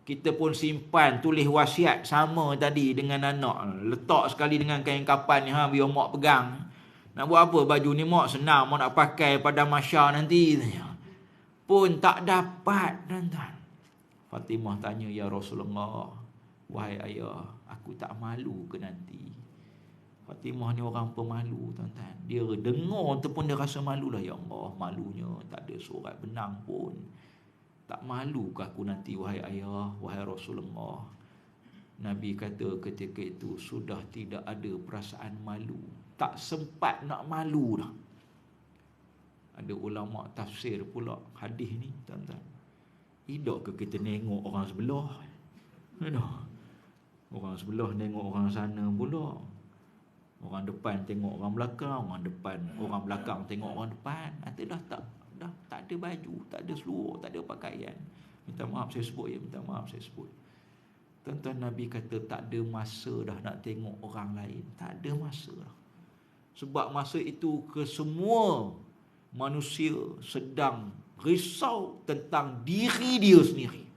Kita pun simpan, tulis wasiat sama tadi dengan anak. Letak sekali dengan kain kapan ni, biar mak pegang. Nak buat apa baju ni mak? Senang mak nak pakai pada masyar nanti. Pun tak dapat, tuan-tuan. Fatimah tanya, ya Rasulullah, wahai ayah, aku tak malu ke nanti? Fatimah ni orang pemalu, tuan-tuan. Dia dengar tu pun dia rasa malu lah. Ya Allah, malunya tak ada surat benang pun. Tak malu ke aku nanti, wahai ayah, wahai Rasulullah? Nabi kata ketika itu sudah tidak ada perasaan malu. Tak sempat nak malu dah. Ada ulama tafsir pula hadis ni, tuan-tuan. Tidak ke kita tengok orang sebelah? Orang sebelah tengok orang sana pula. Orang depan tengok orang belakang, orang belakang tengok orang depan. Nanti dah tak ada baju, tak ada seluar, tak ada pakaian. Minta maaf saya sebut ya, minta maaf saya sebut. Tuan-tuan, Nabi kata tak ada masa dah nak tengok orang lain. Tak ada masa dah. Sebab masa itu kesemua manusia sedang risau tentang diri dia sendiri.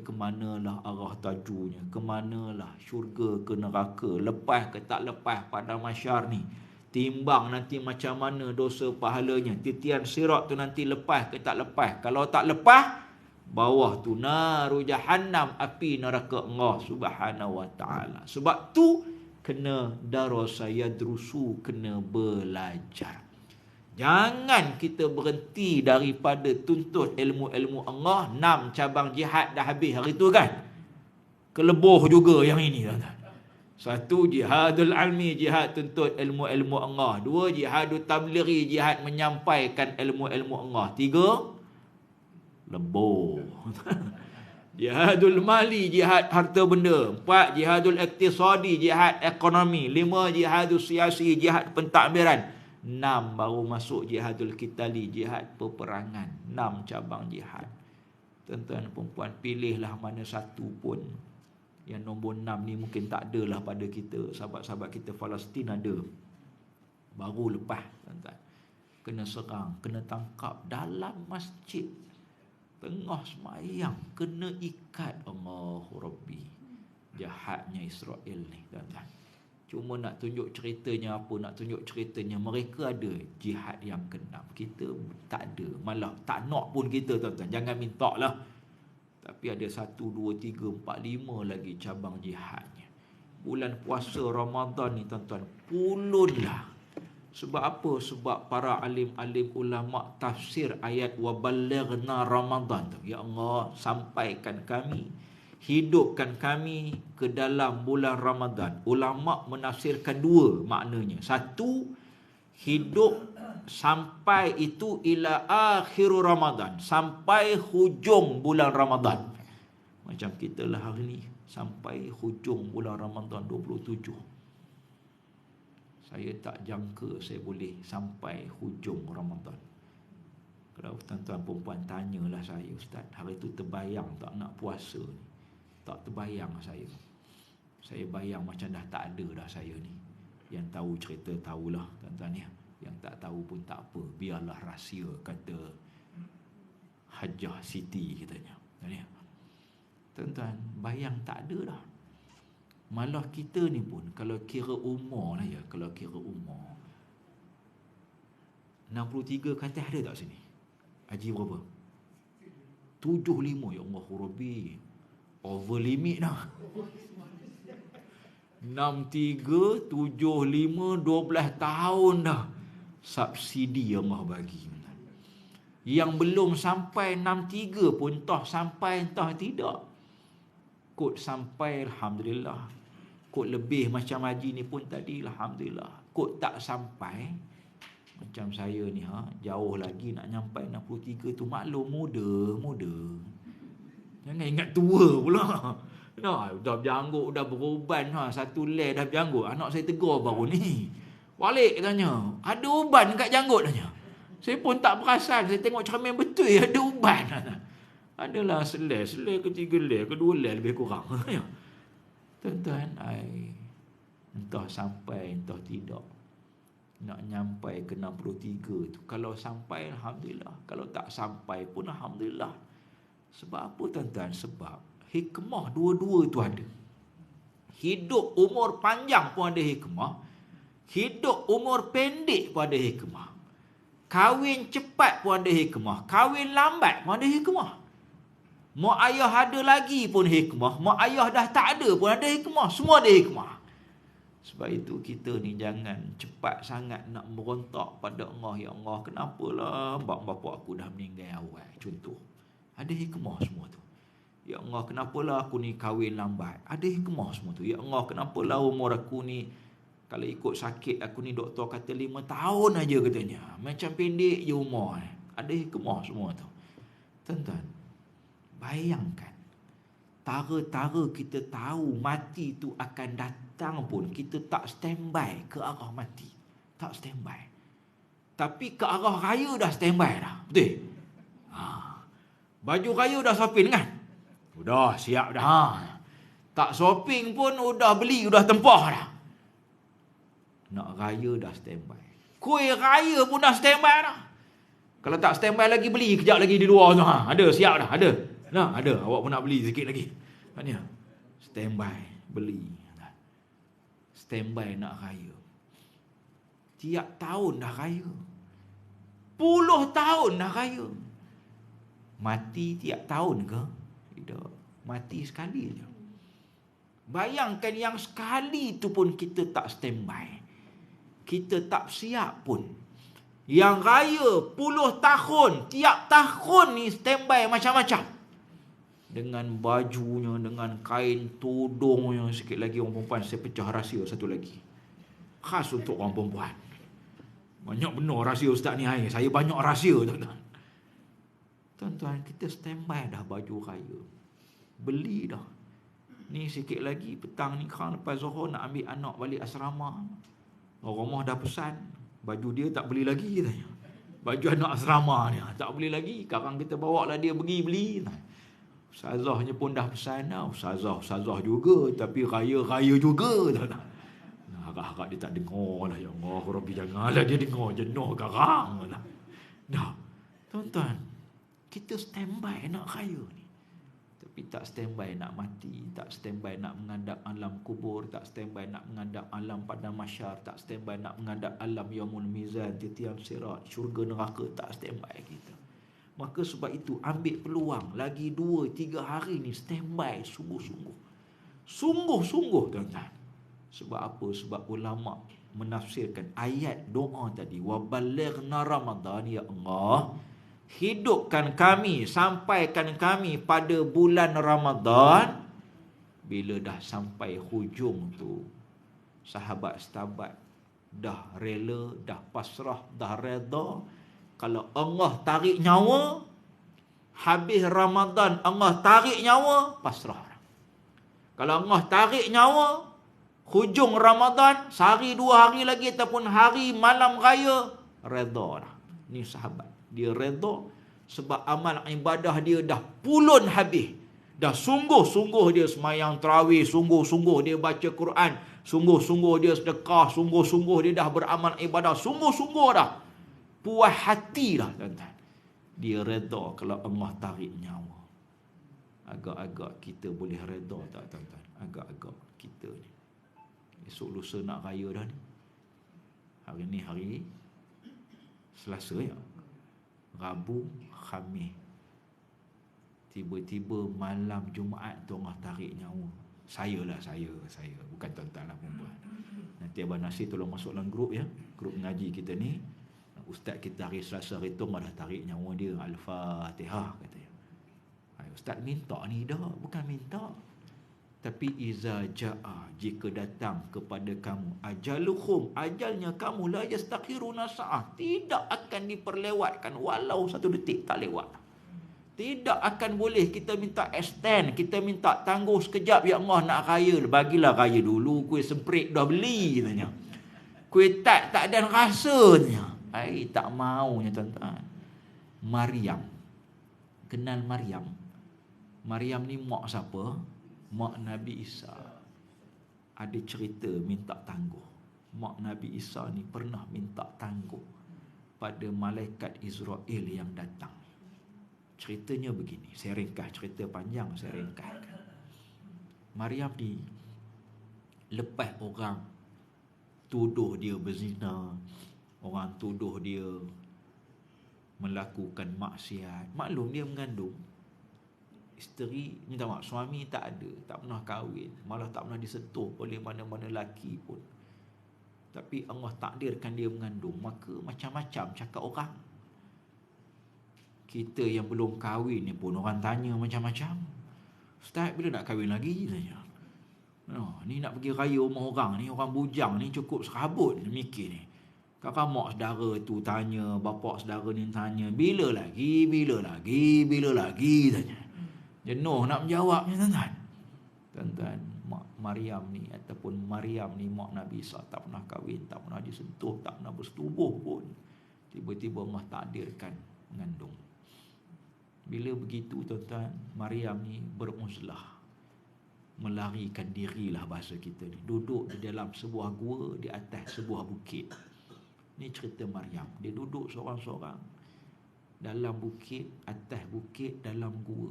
Kemanalah arah tajunya, kemanalah syurga ke neraka, lepas ke tak lepas pada mahsyar ni. Timbang nanti macam mana dosa pahalanya, titian sirat tu nanti lepas ke tak lepas. Kalau tak lepas, bawah tu naru jahannam, api neraka Allah Subhanahu wa taala. Sebab tu kena darasa yadrusu, kena belajar. Jangan kita berhenti daripada tuntut ilmu-ilmu Allah. 6 cabang jihad dah habis hari tu kan? Kelebuh juga yang ini, tuan-tuan. 1, jihadul almi, jihad tuntut ilmu-ilmu Allah. 2, jihadul tablighi, jihad menyampaikan ilmu-ilmu Allah. 3, lebuh. Jihadul mali, jihad harta benda. 4, jihadul iktisadi, jihad ekonomi. 5, jihadul siasi, jihad pentadbiran. 6, baru masuk jihadul qitali, jihad peperangan. 6 cabang jihad. Tuan-tuan perempuan, pilihlah mana satu pun. Yang nombor 6 ni mungkin tak ada lah pada kita. Sahabat-sahabat kita Palestin ada. Baru lepas, tuan-tuan. Kena serang, kena tangkap dalam masjid. Tengah semayang kena ikat. Allahu Rabbi. Jahatnya Israel ni, tuan-tuan. Cuma nak tunjuk ceritanya apa, nak tunjuk ceritanya mereka ada jihad yang keenam. Kita tak ada, malah tak nak pun kita, tuan-tuan. Jangan minta lah. Tapi ada 1, 2, 3, 4, 5 lagi cabang jihadnya. Bulan puasa Ramadan ni, tuan-tuan, pulunlah. Sebab apa? Sebab para alim-alim ulama tafsir ayat wa balighna Ramadan tu. Ya Allah, sampaikan kami, hidupkan kami ke dalam bulan Ramadan. Ulama menafsirkan 2 maknanya. 1, hidup sampai itu ila akhir Ramadan, sampai hujung bulan Ramadan. Macam kita lah hari ni, sampai hujung bulan Ramadan 27. Saya tak jangka saya boleh sampai hujung Ramadan. Kalau tuan-tuan perempuan tanyalah saya, Ustaz, hari tu terbayang tak nak puasa ni? Tak terbayang saya. Saya bayang macam dah tak ada dah saya ni. Yang tahu cerita tahulah, tuan-tuan ya. Yang tak tahu pun tak apa, biarlah rahsia, kata Hajjah Siti katanya. Tuan-tuan, bayang tak ada dah. Malah kita ni pun, kalau kira umur lah ya, kalau kira umur 63 ke atas ada tak sini? Haji berapa? 75. Ya Allah Rabbi, over limit dah. 63, 75, 12 tahun dah subsidi Allah bagi. Yang belum sampai 63 pun entah sampai entah tidak. Kot sampai, Alhamdulillah. Kot lebih macam haji ni pun tadi, Alhamdulillah. Kot tak sampai, macam saya ni, jauh lagi nak nyampai 63 tu, maklum muda. Jangan ingat tua pula. Dah berjanggut, dah beruban, satu leh dah berjanggut. Anak saya tegur baru ni. Balik tanya, ada uban kat janggut tanya. Saya pun tak perasan, saya tengok cermin betul ada uban. Adalah selai ke 3 leh ke 2 leh lebih kurang. Tuan-tuan, entah sampai entah tidak. Nak nyampai ke 63 tu. Kalau sampai, Alhamdulillah. Kalau tak sampai pun, Alhamdulillah. Sebab apa, tuan-tuan? Sebab hikmah dua-dua tu ada. Hidup umur panjang pun ada hikmah. Hidup umur pendek pun ada hikmah. Kahwin cepat pun ada hikmah. Kahwin lambat pun ada hikmah. Mak ayah ada lagi pun hikmah. Mak ayah dah tak ada pun ada hikmah. Semua ada hikmah. Sebab itu kita ni jangan cepat sangat nak merontak pada Allah. Ya Allah, kenapalah bapa aku dah meninggal awal. Contoh. Ada hikmah semua tu. Ya Allah, kenapalah aku ni kahwin lambat. Ada hikmah semua tu. Ya Allah, kenapalah umur aku ni, kalau ikut sakit aku ni doktor kata 5 tahun aja katanya. Macam pendek je umur. Ada hikmah semua tu. Tuan-tuan, bayangkan. Tara-tara kita tahu mati tu akan datang pun, kita tak standby ke arah mati. Tak standby. Tapi ke arah raya dah standby dah. Betul? Baju raya dah shopping kan? Udah siap dah. Tak shopping pun udah beli, udah tempah dah. Nak raya dah standby. Kuih raya pun dah standby dah. Kalau tak standby lagi, beli kejap lagi di luar tu. Ada, siap dah, ada. Nah, ada. Awak pun nak beli sikit lagi. Tanya. Standby, beli. Standby nak raya. Tiap tahun dah raya. Puluh tahun dah raya. Mati tiap tahun ke? Tidak. Mati sekali je. Bayangkan yang sekali tu pun kita tak standby. Kita tak siap pun. Yang raya puluh tahun, tiap tahun ni standby macam-macam. Dengan bajunya, dengan kain tudungnya. Sikit lagi orang perempuan, saya pecah rahsia satu lagi. Khas untuk orang perempuan. Banyak benar rahsia Ustaz ni. Saya banyak rahsia, tuan-tuan. Tuan-tuan, kita standby dah baju raya. Beli dah. Ni sikit lagi petang ni, kan lepas Zuhur nak ambil anak balik asrama. Orang rumah dah pesan, baju dia tak beli lagi tanya. Baju anak asrama ni tak beli lagi. Sekarang kita bawa lah dia pergi beli. Ustazahnya pun dah pesan dah. Ustazah juga, tapi raya juga. Harap-harap dia tak dengar lah. Ya Allah, Rabbi, janganlah dia dengar. Jenuh garang lah. Dah. Tuan-tuan, Kita standby nak raya ni. Tapi tak standby nak mati, tak standby nak menghadap alam kubur, tak standby nak menghadap alam padang mahsyar, tak standby nak menghadap alam yaumul mizan, titian sirat, syurga neraka, tak standby kita. Maka sebab itu ambil peluang lagi 2-3 hari ni, standby sungguh-sungguh. Sungguh-sungguh tuan-tuan. Sebab apa? Sebab ulama menafsirkan ayat doa tadi, wa balighna Ramadan ya Allah, hidupkan kami, sampaikan kami pada bulan Ramadan. Bila dah sampai hujung tu, sahabat-sahabat dah rela, dah pasrah, dah reda. Kalau Allah tarik nyawa, habis Ramadan Allah tarik nyawa, pasrah. Kalau Allah tarik nyawa, hujung Ramadan, sehari 2 hari lagi ataupun hari malam raya, reda dah. Ni sahabat, dia reda sebab amal ibadah dia dah pulun habis. Dah sungguh-sungguh dia semayang tarawih, sungguh-sungguh dia baca Quran, sungguh-sungguh dia sedekah, sungguh-sungguh dia dah beramal ibadah, sungguh-sungguh dah. Puas hati dah tuan-tuan. Dia reda kalau Allah tarik nyawa. Agak-agak kita boleh reda tak tuan-tuan? Agak-agak kita ni. Esok lusa nak raya dah ni. Hari ni hari Selasa ya. Rabu, Khamis. Tiba-tiba malam Jumaat tu Allah tarik nyawa. Saya. Bukan tuan-tuan lah, perempuan. Nanti Abang Nasir tolong masuk dalam grup ya. Grup mengaji kita ni. Ustaz kita hari Selasa hitung dah tarik nyawa dia. Al-Fatihah katanya. Ustaz minta ni dah. Bukan minta. Tapi iza ja'a, jika datang kepada kamu ajaluhum, ajalnya kamu, la yastakhiruna sa'ah, tidak akan diperlewatkan walau 1 detik tak lewat. Tidak akan boleh kita minta extend, kita minta tangguh sekejap, ya Allah nak raya, bagilah raya dulu, kuih semprit dah beli katanya. Kuih tak ada rasanya. Tak maunya tuan-tuan. Maryam. Kenal Maryam? Maryam ni mak siapa? Mak Nabi Isa. Ada cerita minta tangguh. Mak Nabi Isa ni pernah minta tangguh pada malaikat Israel yang datang. Ceritanya begini, saya ringkas, cerita panjang saya ringkaskan. Maryam ni lepas orang tuduh dia berzina, orang tuduh dia melakukan maksiat, maklum dia mengandung. Isteri, minta maaf, suami tak ada, tak pernah kahwin, malah tak pernah disentuh oleh mana-mana lelaki pun. Tapi Allah takdirkan dia mengandung, maka macam-macam cakap orang. Kita yang belum kahwin ni pun orang tanya macam-macam. Ustaz, bila nak kahwin lagi? Tanya. Ni nak pergi raya rumah orang ni, orang bujang ni cukup serabut mikir ni. Kakak mak saudara tu tanya, bapak saudara ni tanya, bila lagi tanya. Jenuh nak menjawabnya tuan-tuan. Tuan-tuan, mak Maryam ni ataupun Maryam ni mak Nabi Isa tak pernah kahwin, tak pernah disentuh, tak pernah bersetubuh pun. Tiba-tiba Allah takdirkan mengandung. Bila begitu tuan-tuan, Maryam ni beruzlah, melarikan dirilah bahasa kita ni. Duduk di dalam sebuah gua di atas sebuah bukit. Ni cerita Maryam. Dia duduk seorang-seorang dalam bukit, atas bukit, dalam gua.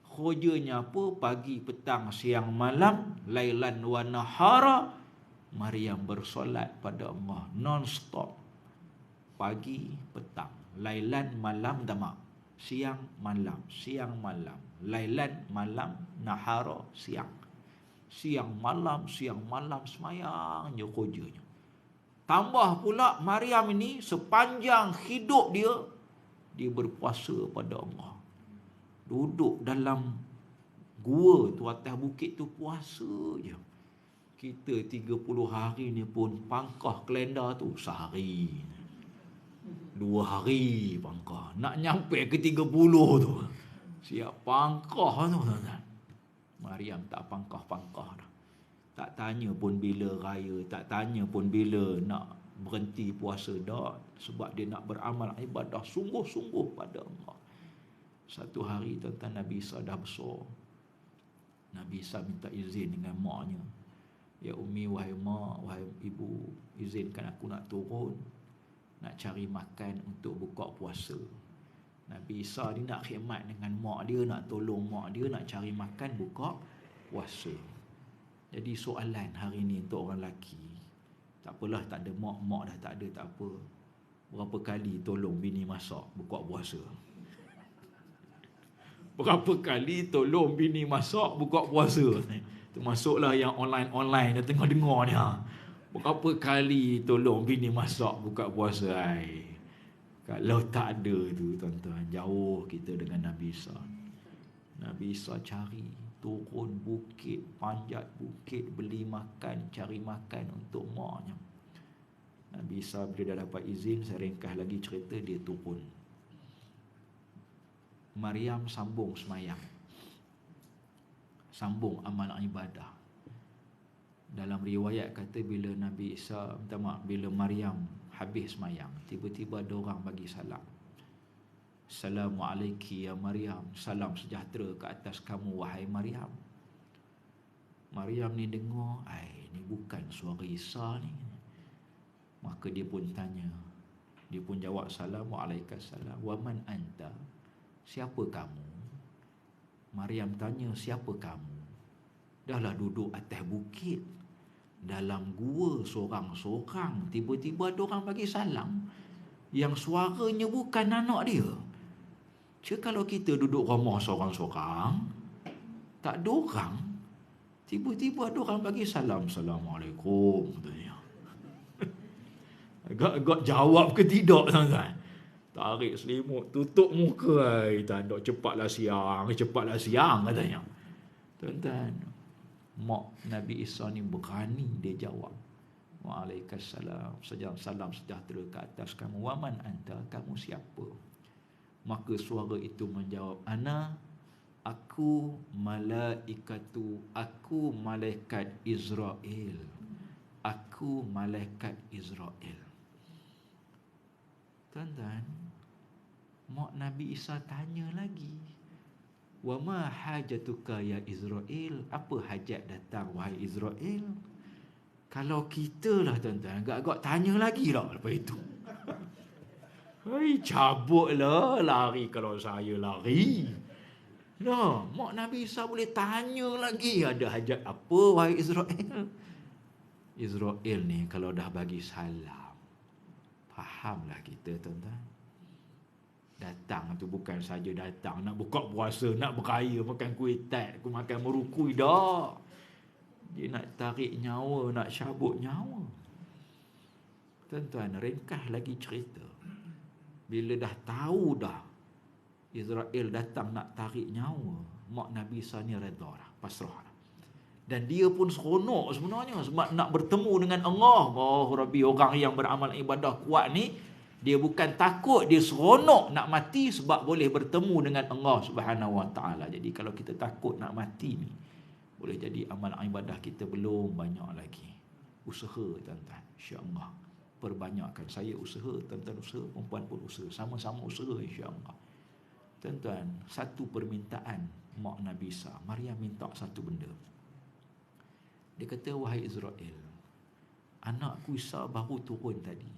Kerjanya apa? Pagi, petang, siang, malam, lailan wa nahara, Maryam bersolat pada Allah non-stop. Pagi, petang, lailan, malam, damak. Siang, malam, siang, malam. Lailan, malam, nahara, siang. Siang, malam, semayang je kerjanya. Tambah pula Maryam ini sepanjang hidup dia berpuasa pada Allah. Duduk dalam gua tu, atas bukit tu, puasa je. Kita 30 hari ni pun pangkah kalender tu sehari, 2 hari pangkah. Nak nyampe ke 30 tu, siap pangkah tu. Maryam tak pangkah-pangkah dah. Tak tanya pun bila raya, tak tanya pun bila nak berhenti puasa dah. Sebab dia nak beramal ibadah sungguh-sungguh pada Allah. Satu hari tuan-tuan, Nabi Isa dah besar. Nabi Isa minta izin dengan maknya. Ya Umi, wahai mak, wahai ibu, izinkan aku nak turun, nak cari makan untuk buka puasa. Nabi Isa ni nak khidmat dengan mak dia, nak tolong mak dia, nak cari makan buka puasa. Jadi soalan hari ni untuk orang lelaki, tak apalah, tak ada mak dah tak ada, tak apa. Berapa kali tolong bini masak buka puasa? Berapa kali tolong bini masak buka puasa? Termasuklah yang online dah tengah dengar ni. Berapa kali tolong bini masak buka puasa? Kalau tak ada tu tuan-tuan, jauh kita dengan Nabi Isa. Nabi Isa cari, turun bukit, panjat bukit, beli makan, cari makan untuk maknya. Nabi Isa bila dah dapat izin, saya ringkas lagi cerita, dia turun. Maryam sambung semayang, sambung amal ibadah. Dalam riwayat kata bila Nabi Isa, bila Maryam habis semayang, tiba-tiba ada orang bagi salam. Assalamualaikum ya Maryam, salam sejahtera ke atas kamu wahai Maryam. Maryam ni dengar, ni bukan suara Isa ni. Maka dia pun tanya, dia pun jawab, Assalamualaikum salam, wa man anta, siapa kamu? Maryam tanya, siapa kamu? Dahlah duduk atas bukit, dalam gua seorang-seorang, tiba-tiba ada orang bagi salam yang suaranya bukan anak dia. Kalau kita duduk rumah seorang-seorang, tak ada orang, tiba-tiba ada orang bagi salam, Assalamualaikum, katanya. Agak jawab ke tidak, tuan-tuan? Tarik selimut, tutup muka, tanda cepatlah siang, katanya. Tuan-tuan, mak Nabi Isa ni berani, dia jawab, Waalaikumsalam, salam sejahtera ke atas kamu, wa man anta, kamu siapa? Maka suara itu menjawab, aku malaikatu, aku malaikat Israel, aku malaikat Israel. Tuan-tuan, mak Nabi Isa tanya lagi, wa ma hajatuka ya Israel, apa hajat datang wahai Israel? Kalau kita lah tuan-tuan, agak-agak tanya lagi lah lepas itu. Cabutlah, lari kalau saya lari. Mak Nabi Isa boleh tanya lagi, ada hajat apa wahai Israel? Israel ni kalau dah bagi salam, fahamlah kita tuan-tuan. Datang tu bukan saja datang nak buka puasa, nak beraya, makan kuih tat, makan merukui, dah. Dia nak tarik nyawa, nak cabut nyawa. Tuan-tuan, ringkas lagi cerita. Bila dah tahu dah Israel datang nak tarik nyawa, mak Nabi Isa ni redha dah, pasrah dah. Dan dia pun seronok sebenarnya sebab nak bertemu dengan Allah. Rabbi, orang yang beramal ibadah kuat ni, dia bukan takut, dia seronok nak mati sebab boleh bertemu dengan Allah Subhanahu Wa Taala. Jadi kalau kita takut nak mati ni, boleh jadi amal ibadah kita belum banyak lagi. Usaha tuan-tuan, insya-Allah. Perbanyakkan. Saya usaha, tuan-tuan usaha, perempuan pun usaha, sama-sama usaha insya-Allah. Tuan-tuan, satu permintaan mak Nabi Isa, Maryam minta satu benda. Dia kata, wahai Israel, anakku Isa baru turun tadi.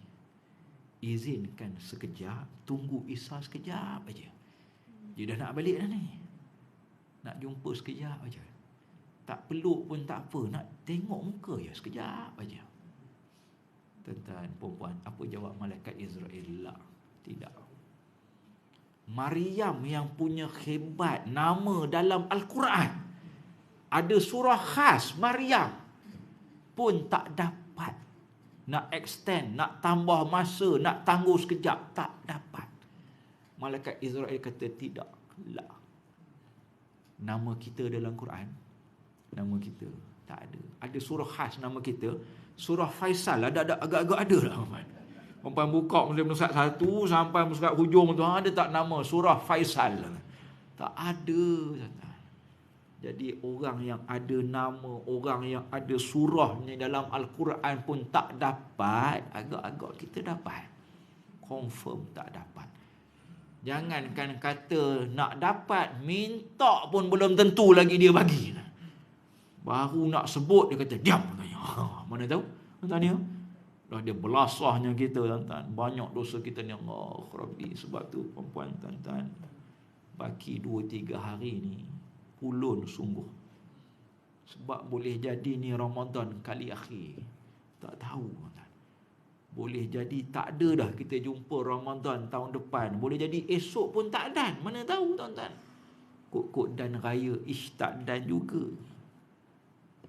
Izinkan sekejap, tunggu Isa sekejap aja. Dia dah nak balik dah ni. Nak jumpa sekejap aja. Tak peluk pun tak apa, nak tengok muka ya sekejap aja. Tuan-tuan, perempuan, apa jawab malaikat Israel? La, tidak. Maryam yang punya hebat nama dalam Al-Quran, ada surah khas Maryam, pun tak dapat nak extend, nak tambah masa, nak tangguh sekejap, tak dapat. Malaikat Israel kata tidak. La. Nama kita dalam Quran, nama kita tak ada. Ada surah khas nama kita, surah Faisal, ada agak-agak ada lah. Perempuan buka mulai Musab 1 sampai Musab hujung tu, ada tak nama surah Faisal? Tak ada. Jadi orang yang ada nama, orang yang ada surahnya dalam Al-Quran pun tak dapat, agak-agak kita dapat. Confirm tak dapat. Jangankan kata nak dapat, minta pun belum tentu lagi dia bagi. Baru nak sebut dia kata diam. Mana tahu? Tanya. Dah dia belasahnya kita tuan-tuan. Banyak dosa kita ni Allah Rabbi. Sebab tu perempuan tuan-tuan, baki 2-3 hari ni pulun sungguh. Sebab boleh jadi ni Ramadan kali akhir. Tak tahu tuan-tuan. Boleh jadi tak ada dah kita jumpa Ramadan tahun depan. Boleh jadi esok pun tak dan. Mana tahu tuan-tuan. Kod-kod dan raya ish tak dan juga.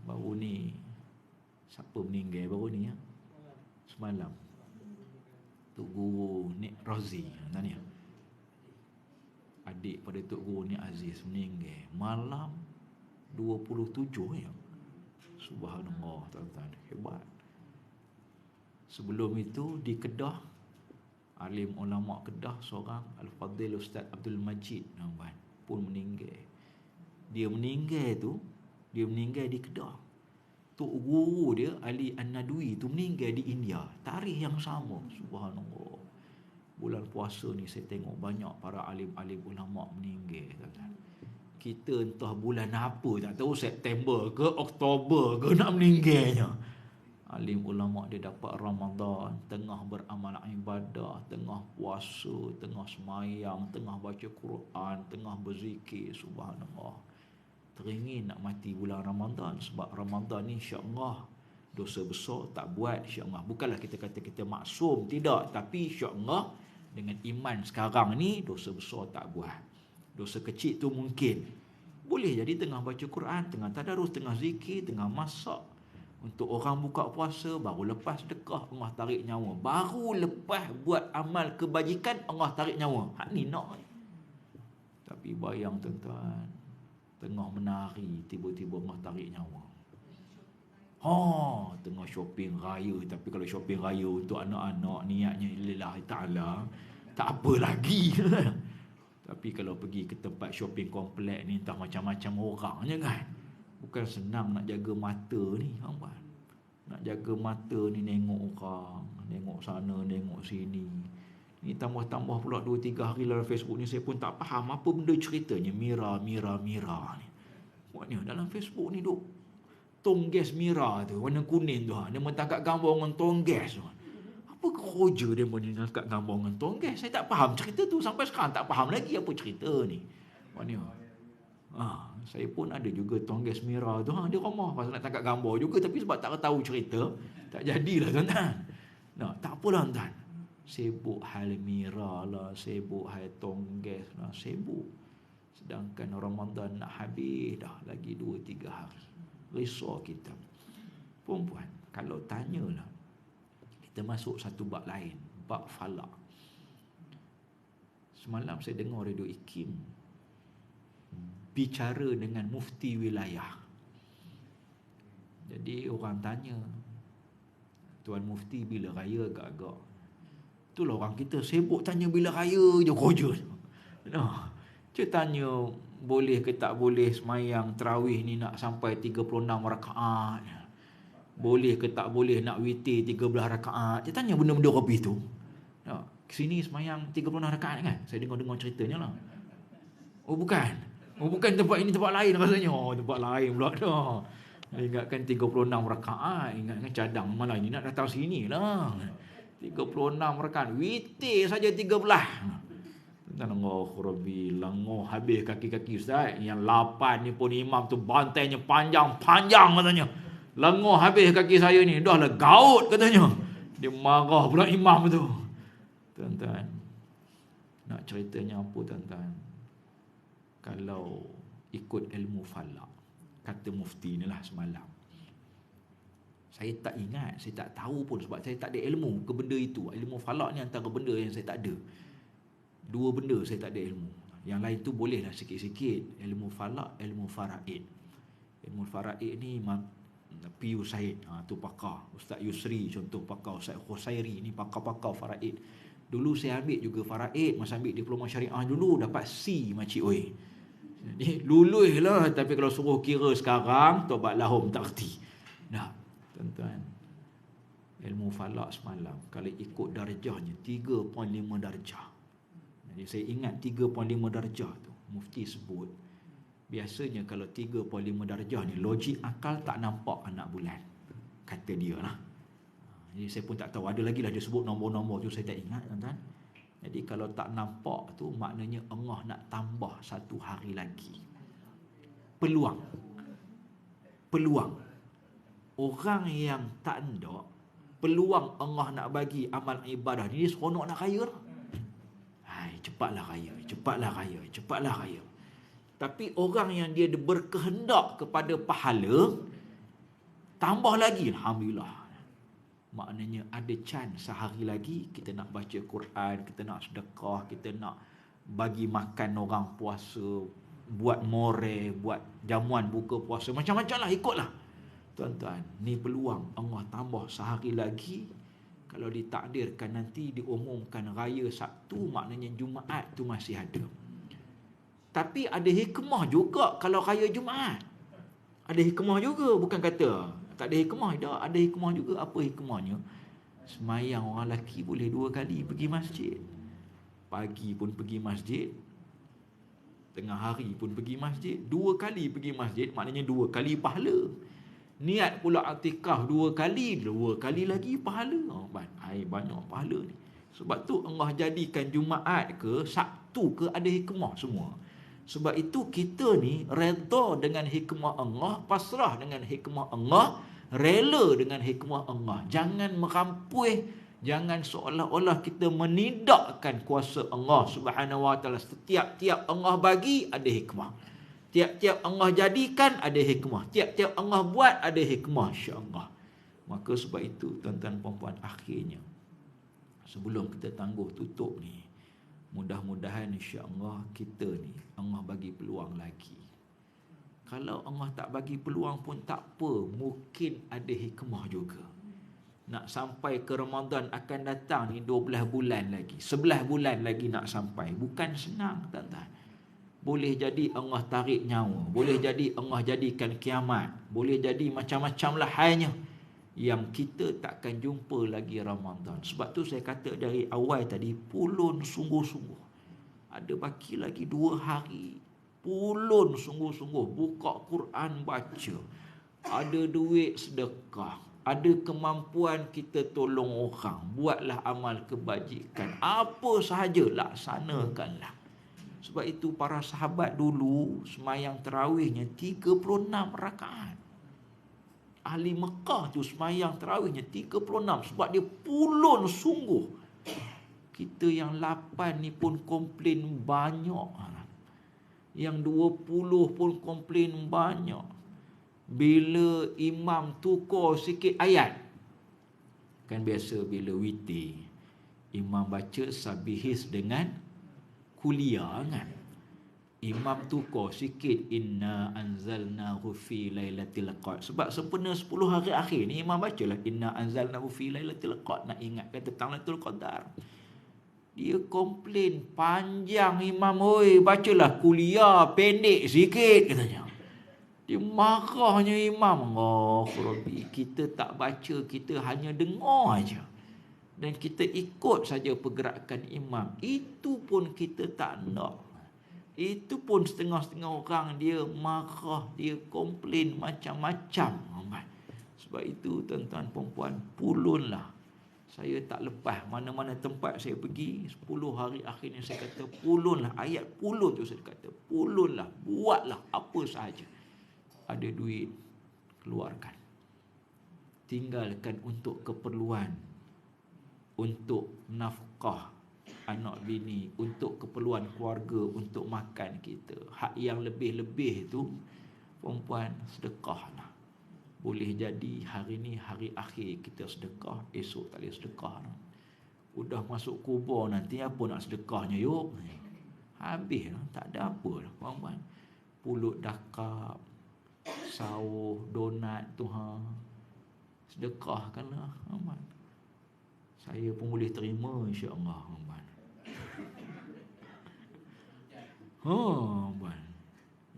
Baru ni siapa meninggal baru ni ya? Semalam Tok Guru Nik Razi tanya. Adik pada Tok Guru Nik Aziz meninggal malam 27 ya. Subhanallah tuan-tuan, hebat. Sebelum itu di Kedah, alim ulama Kedah seorang Al-Fadhil Ustaz Abdul Majid tuan-tuan pun meninggal. Dia meninggal di Kedah. Tok Guru dia Ali An-Nadwi tu meninggal di India, tarikh yang sama. Subhanallah. Bulan puasa ni saya tengok banyak para alim-alim ulama meninggal tuan-tuan. Kita entah bulan apa tak tahu, September ke Oktober ke nak meninggalnya. Alim ulama dia dapat Ramadan, tengah beramal ibadah, tengah puasa, tengah semayang, tengah baca Quran, tengah berzikir. Subhanallah. Teringin nak mati bulan Ramadan. Sebab Ramadan ni insya-Allah dosa besar tak buat, insya-Allah. Bukanlah kita kata kita maksum, tidak, tapi insya-Allah dengan iman sekarang ni dosa besar tak buat. Dosa kecil tu mungkin boleh jadi tengah baca Quran, tengah tadarus, tengah zikir, tengah masak. Untuk orang buka puasa, baru lepas sedekah Allah tarik nyawa. Baru lepas buat amal kebajikan Allah tarik nyawa. Hak ni nak. Tapi bayang tuan-tuan, tengah menari tiba-tiba Allah tarik nyawa. Tengah shopping raya. Tapi kalau shopping raya untuk anak-anak, niatnya lillahi ta'ala, tak apa lagi. Tapi kalau pergi ke tempat shopping komplek ni, entah macam-macam orang je kan. Bukan senang nak jaga mata ni, hamba. Nak jaga mata ni, tengok orang, tengok sana, tengok sini. Ni tambah-tambah pula 2-3 hari dalam Facebook ni saya pun tak faham apa benda ceritanya. Mira ni. Buatnya dalam Facebook ni duk tong gas Mira tu, warna kuning tu. Dia mentangkap gambar dengan tong gas tu. Apa kerja dia menangkap gambar dengan tong gas? Saya tak faham cerita tu. Sampai sekarang tak faham lagi apa cerita ni. Buatnya. Saya pun ada juga tong gas Mira tu. Dia ramah pasal nak tangkap gambar juga. Tapi sebab tak tahu cerita, tak jadilah tuan-tuan. Tak apalah tuan-tuan. Sibuk hal Mira lah, sibuk hal tong gas lah, sibuk. Sedangkan Ramadan nak habis dah lagi 2-3 hari. Risau kita. Perempuan, kalau tanyalah, kita masuk satu bab lain, bab falak. Semalam saya dengar Radio Ikim bicara dengan mufti wilayah. Jadi orang tanya, Tuan Mufti bila raya agak-agak? Itulah orang kita sibuk tanya bila raya je kerja. Dia tanya boleh ke tak boleh semayang tarawih ni nak sampai 36 rakaat. Boleh ke tak boleh nak witir 13 rakaat. Dia tanya benda-benda lebih tu. Kesini semayang 36 rakaat kan? Saya dengar-dengar ceritanya lah. Bukan tempat ini, tempat lain rasanya. Tempat lain pula dah. Ingatkan 36 rakaat. Ingatkan cadang malam ni nak datang sini lah. 36 rakaat. Witir saja 13. Allah Rabbi, langoh habis kaki-kaki Ustaz. Yang 8 ni pun imam tu bantainya panjang-panjang katanya. Lengoh habis kaki saya ni. Dah lah gaut katanya. Dia marah pula imam tu. Tuan-tuan, nak ceritanya apa tuan-tuan? Kalau ikut ilmu falak, kata mufti ni lah semalam, saya tak ingat, saya tak tahu pun sebab saya tak ada ilmu ke benda itu. Ilmu falak ni antara benda yang saya tak ada. 2 benda saya tak ada ilmu. Yang lain tu bolehlah sikit-sikit. Ilmu falak, ilmu faraid. Ilmu faraid ni Piu Said, tu pakar. Ustaz Yusri contoh pakar. Ustaz Khusairi ni pakar-pakar faraid. Dulu saya ambil juga faraid, masa ambil diploma syariah dulu dapat C makcik oi. Jadi lulus lah, tapi kalau suruh kira sekarang tobat lahum tak reti. Tuan-tuan, ilmu falak semalam kalau ikut darjahnya 3.5 darjah. Jadi saya ingat 3.5 darjah tu mufti sebut. Biasanya kalau 3.5 darjah ni logik akal tak nampak anak bulan, kata dia lah. Jadi saya pun tak tahu, ada lagi lah dia sebut nombor-nombor tu, saya tak ingat tuan-tuan. Jadi kalau tak nampak tu, maknanya Allah nak tambah satu hari lagi. Peluang. Orang yang tak ada peluang Allah nak bagi amal ibadah ni, dia seronok nak kaya lah. Cepatlah kaya. Tapi orang yang dia berkehendak kepada pahala, tambah lagi, alhamdulillah. Maknanya ada chance sehari lagi kita nak baca Quran, kita nak sedekah, kita nak bagi makan orang puasa, buat more, buat jamuan buka puasa, macam-macam lah, ikutlah. Tuan-tuan, ni peluang Allah tambah sehari lagi. Kalau ditakdirkan nanti diumumkan raya Sabtu, maknanya Jumaat tu masih ada. Tapi ada hikmah juga kalau raya Jumaat. Ada hikmah juga, bukan kata tak ada hikmah. Ada hikmah juga. Apa hikmahnya? Semayang orang lelaki boleh 2 kali pergi masjid. Pagi pun pergi masjid, tengah hari pun pergi masjid. 2 kali pergi masjid, maknanya 2 kali pahala. Niat pula i'tikaf 2 kali, 2 kali lagi pahala. Banyak pahala ni. Sebab tu Allah jadikan Jumaat ke Sabtu ke ada hikmah semua. Sebab itu kita ni redha dengan hikmah Allah, pasrah dengan hikmah Allah, rela dengan hikmah Allah. Jangan merampuih, jangan seolah-olah kita menidakkan kuasa Allah Subhanahu Wa Taala. Setiap Allah bagi ada hikmah. Tiap-tiap Allah jadikan ada hikmah. Tiap-tiap Allah buat ada hikmah, insya-Allah. Maka sebab itu tuan-tuan puan-puan, akhirnya sebelum kita tangguh tutup ni, mudah-mudahan insya-Allah kita ni Allah bagi peluang lagi. Kalau Allah tak bagi peluang pun tak apa, mungkin ada hikmah juga. Nak sampai ke Ramadan akan datang ni 12 bulan lagi, 11 bulan lagi nak sampai. Bukan senang tuan-tuan. Boleh jadi Allah tarik nyawa, boleh jadi Allah jadikan kiamat, boleh jadi macam-macam lah halnya yang kita takkan jumpa lagi Ramadan. Sebab tu saya kata dari awal tadi, pulun sungguh-sungguh. Ada baki lagi 2 hari, pulun sungguh-sungguh buka Quran baca. Ada duit sedekah, ada kemampuan kita tolong orang, buatlah amal kebajikan, apa sahaja laksanakanlah. Sebab itu para sahabat dulu semayang tarawihnya 36 rakaat. Ahli Mekah tu semayang tarawihnya 36 sebab dia pulun sungguh. Kita yang 8 ni pun komplain banyak. Yang 20 pun komplain banyak. Bila imam tukar sikit ayat, kan biasa bila witir imam baca sabihis dengan kuliah kan, imam tukar sikit inna anzalnahu fi lailatul qadar. Sebab sempena 10 hari akhir ni imam bacalah inna anzalnahu fi lailatul qadar, nak ingatkan tentang Lailatul Qadar. Dia komplain panjang imam, oi bacalah kuliah pendek sikit katanya. Dia marahnya imam. Allah Rabbi, kita tak baca, kita hanya dengar aja. Dan kita ikut saja pergerakan imam. Itu pun kita tak nak. Itu pun setengah-setengah orang dia marah, dia komplain macam-macam. Sebab itu tuan-tuan perempuan, pulunlah. Saya tak lepas mana-mana tempat saya pergi, 10 hari akhir ni saya kata pulunlah. Ayat pulun tu saya kata pulunlah, buatlah apa sahaja. Ada duit, keluarkan. Tinggalkan untuk keperluan, untuk nafkah anak bini, untuk keperluan keluarga, untuk makan kita. Hak yang lebih-lebih tu perempuan sedekahlah. Boleh jadi hari ni hari akhir kita sedekah, esok tak boleh sedekah. Udah masuk kubur nanti apa nak sedekahnya yuk? Habis lah, tak ada apa lah perempuan. Pulut dakap, sawuh, donat tu sedekahkanlah perempuan. Saya pun boleh terima insya-Allah perempuan. Perempuan.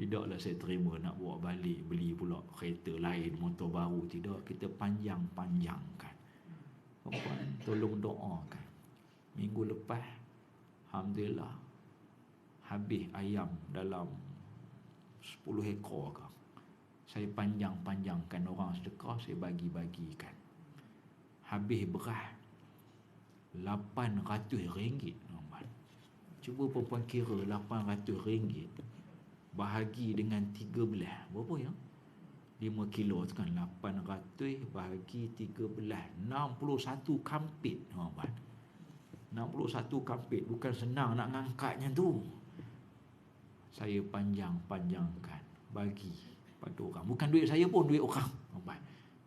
Tidaklah saya terima nak bawa balik, beli pula kereta lain, motor baru. Tidak, kita panjang-panjangkan. Perempuan, tolong doakan. Minggu lepas, alhamdulillah, habis ayam dalam 10 ekor ke. Saya panjang-panjangkan, orang sedekah, saya bagi-bagikan. habis beras RM800. Tuan-tuan. Cuba perempuan kira RM800 bahagi dengan 13. Berapa ya? 5 kilo tu kan. 800 bahagi 13. 61 kampit. Tuan-tuan. 61 kampit. Bukan senang nak ngangkatnya tu. Saya panjangkan. Bagi pada orang. Bukan duit saya pun, duit orang. Tuan-tuan.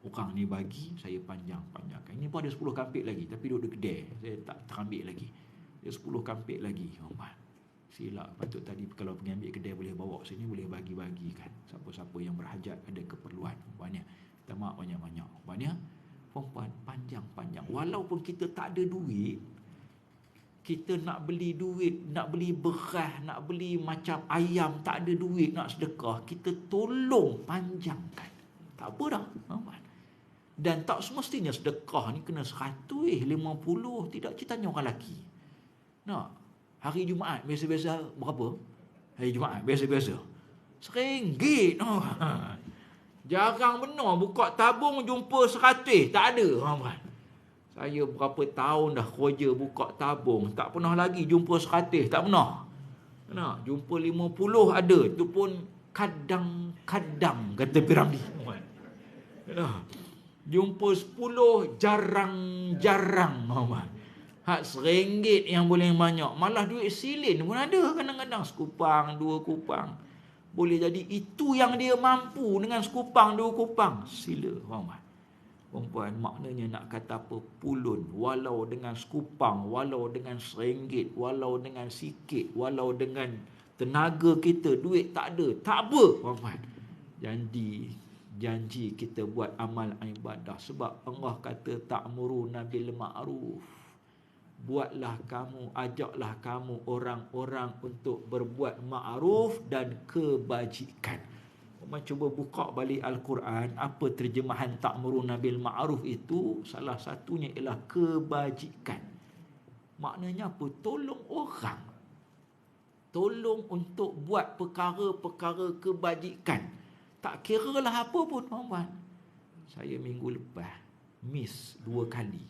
Orang ni bagi, saya panjangkan. Ini pun ada 10 kampit lagi. Tapi duduk kedai. Saya tak terambil lagi. Dia 10 kampit lagi. Silap. Patut tadi kalau pergi ambil kedai boleh bawa sini, boleh bagi-bagikan. Siapa-siapa yang berhajat, ada keperluan. Banyak. Kita mak banyak-banyak. Banyak. Perempuan panjang-panjang. Walaupun kita tak ada duit, kita nak beli duit, nak beli beras, nak beli macam ayam, tak ada duit, nak sedekah, kita tolong panjangkan. Tak apa dah. Dan tak semestinya sedekah ni kena 150. Tidak, kita tanya orang lelaki. Nak, hari Jumaat biasa-biasa berapa? Hari Jumaat biasa-biasa RM1. Jarang benar buka tabung jumpa 100. Tak ada. Saya berapa tahun dah kerja buka tabung, tak pernah lagi jumpa 100. Tak pernah. Nak jumpa 50 ada. Itu pun kadang-kadang, kata Piramli. Jumpa 10 jarang-jarang. Hak RM1 yang boleh banyak. Malah duit silin pun ada kadang-kadang. Sekupang, 2 kupang. Boleh jadi itu yang dia mampu dengan sekupang, 2 kupang. Sila. Perempuan maknanya nak kata apa? Pulun. Walau dengan sekupang, walau dengan RM1, walau dengan sikit, walau dengan tenaga kita, duit tak ada. Tak apa. Perempuan. Janji kita buat amal ibadah. Sebab Allah kata ta'muruna bil ma'ruf. Buatlah kamu, ajaklah kamu orang-orang untuk berbuat ma'ruf dan kebajikan. Cuba buka balik Al-Quran. Apa terjemahan ta'muruna bil ma'ruf itu? Salah satunya ialah kebajikan. Maknanya apa? Tolong orang. Tolong untuk buat perkara-perkara kebajikan. Tak kira lah apa pun, tuan-tuan. Saya minggu lepas miss 2 kali.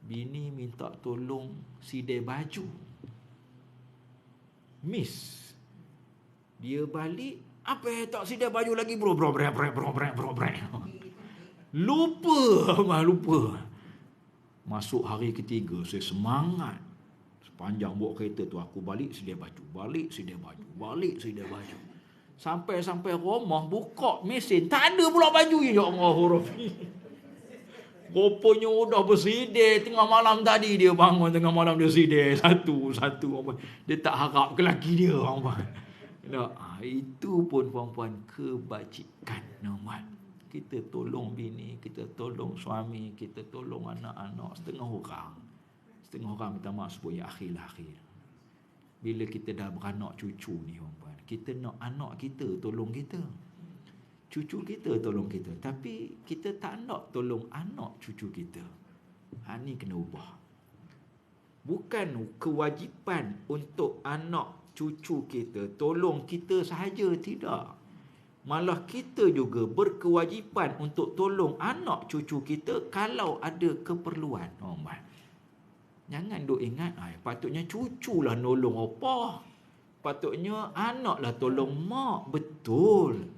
Bini minta tolong sidai baju. Miss. Dia balik, apa tak sidai baju lagi, bro. Lupa. Masuk hari ketiga, saya semangat. Sepanjang bawa kereta tu, aku balik sidai baju. Sampai rumah, buka mesin, tak ada pula baju. Ya Allah, rupanya udah bersidai tengah malam tadi. Dia bangun tengah malam, dia sidai satu. Dia tak harap ke laki dia. Itu pun perempuan kebajikan. Kita tolong bini, kita tolong suami, kita tolong anak-anak. Setengah orang minta maaf sebut ya akhir. Bila kita dah beranak cucu ni, perempuan, kita nak anak kita tolong kita, cucu kita tolong kita, tapi kita tak nak tolong anak cucu kita. Ni kena ubah. Bukan kewajipan untuk anak cucu kita tolong kita sahaja, tidak. Malah kita juga berkewajipan untuk tolong anak cucu kita kalau ada keperluan. Jangan duk ingat, patutnya cuculah nolong opah, patutnya anaklah tolong mak. Betul.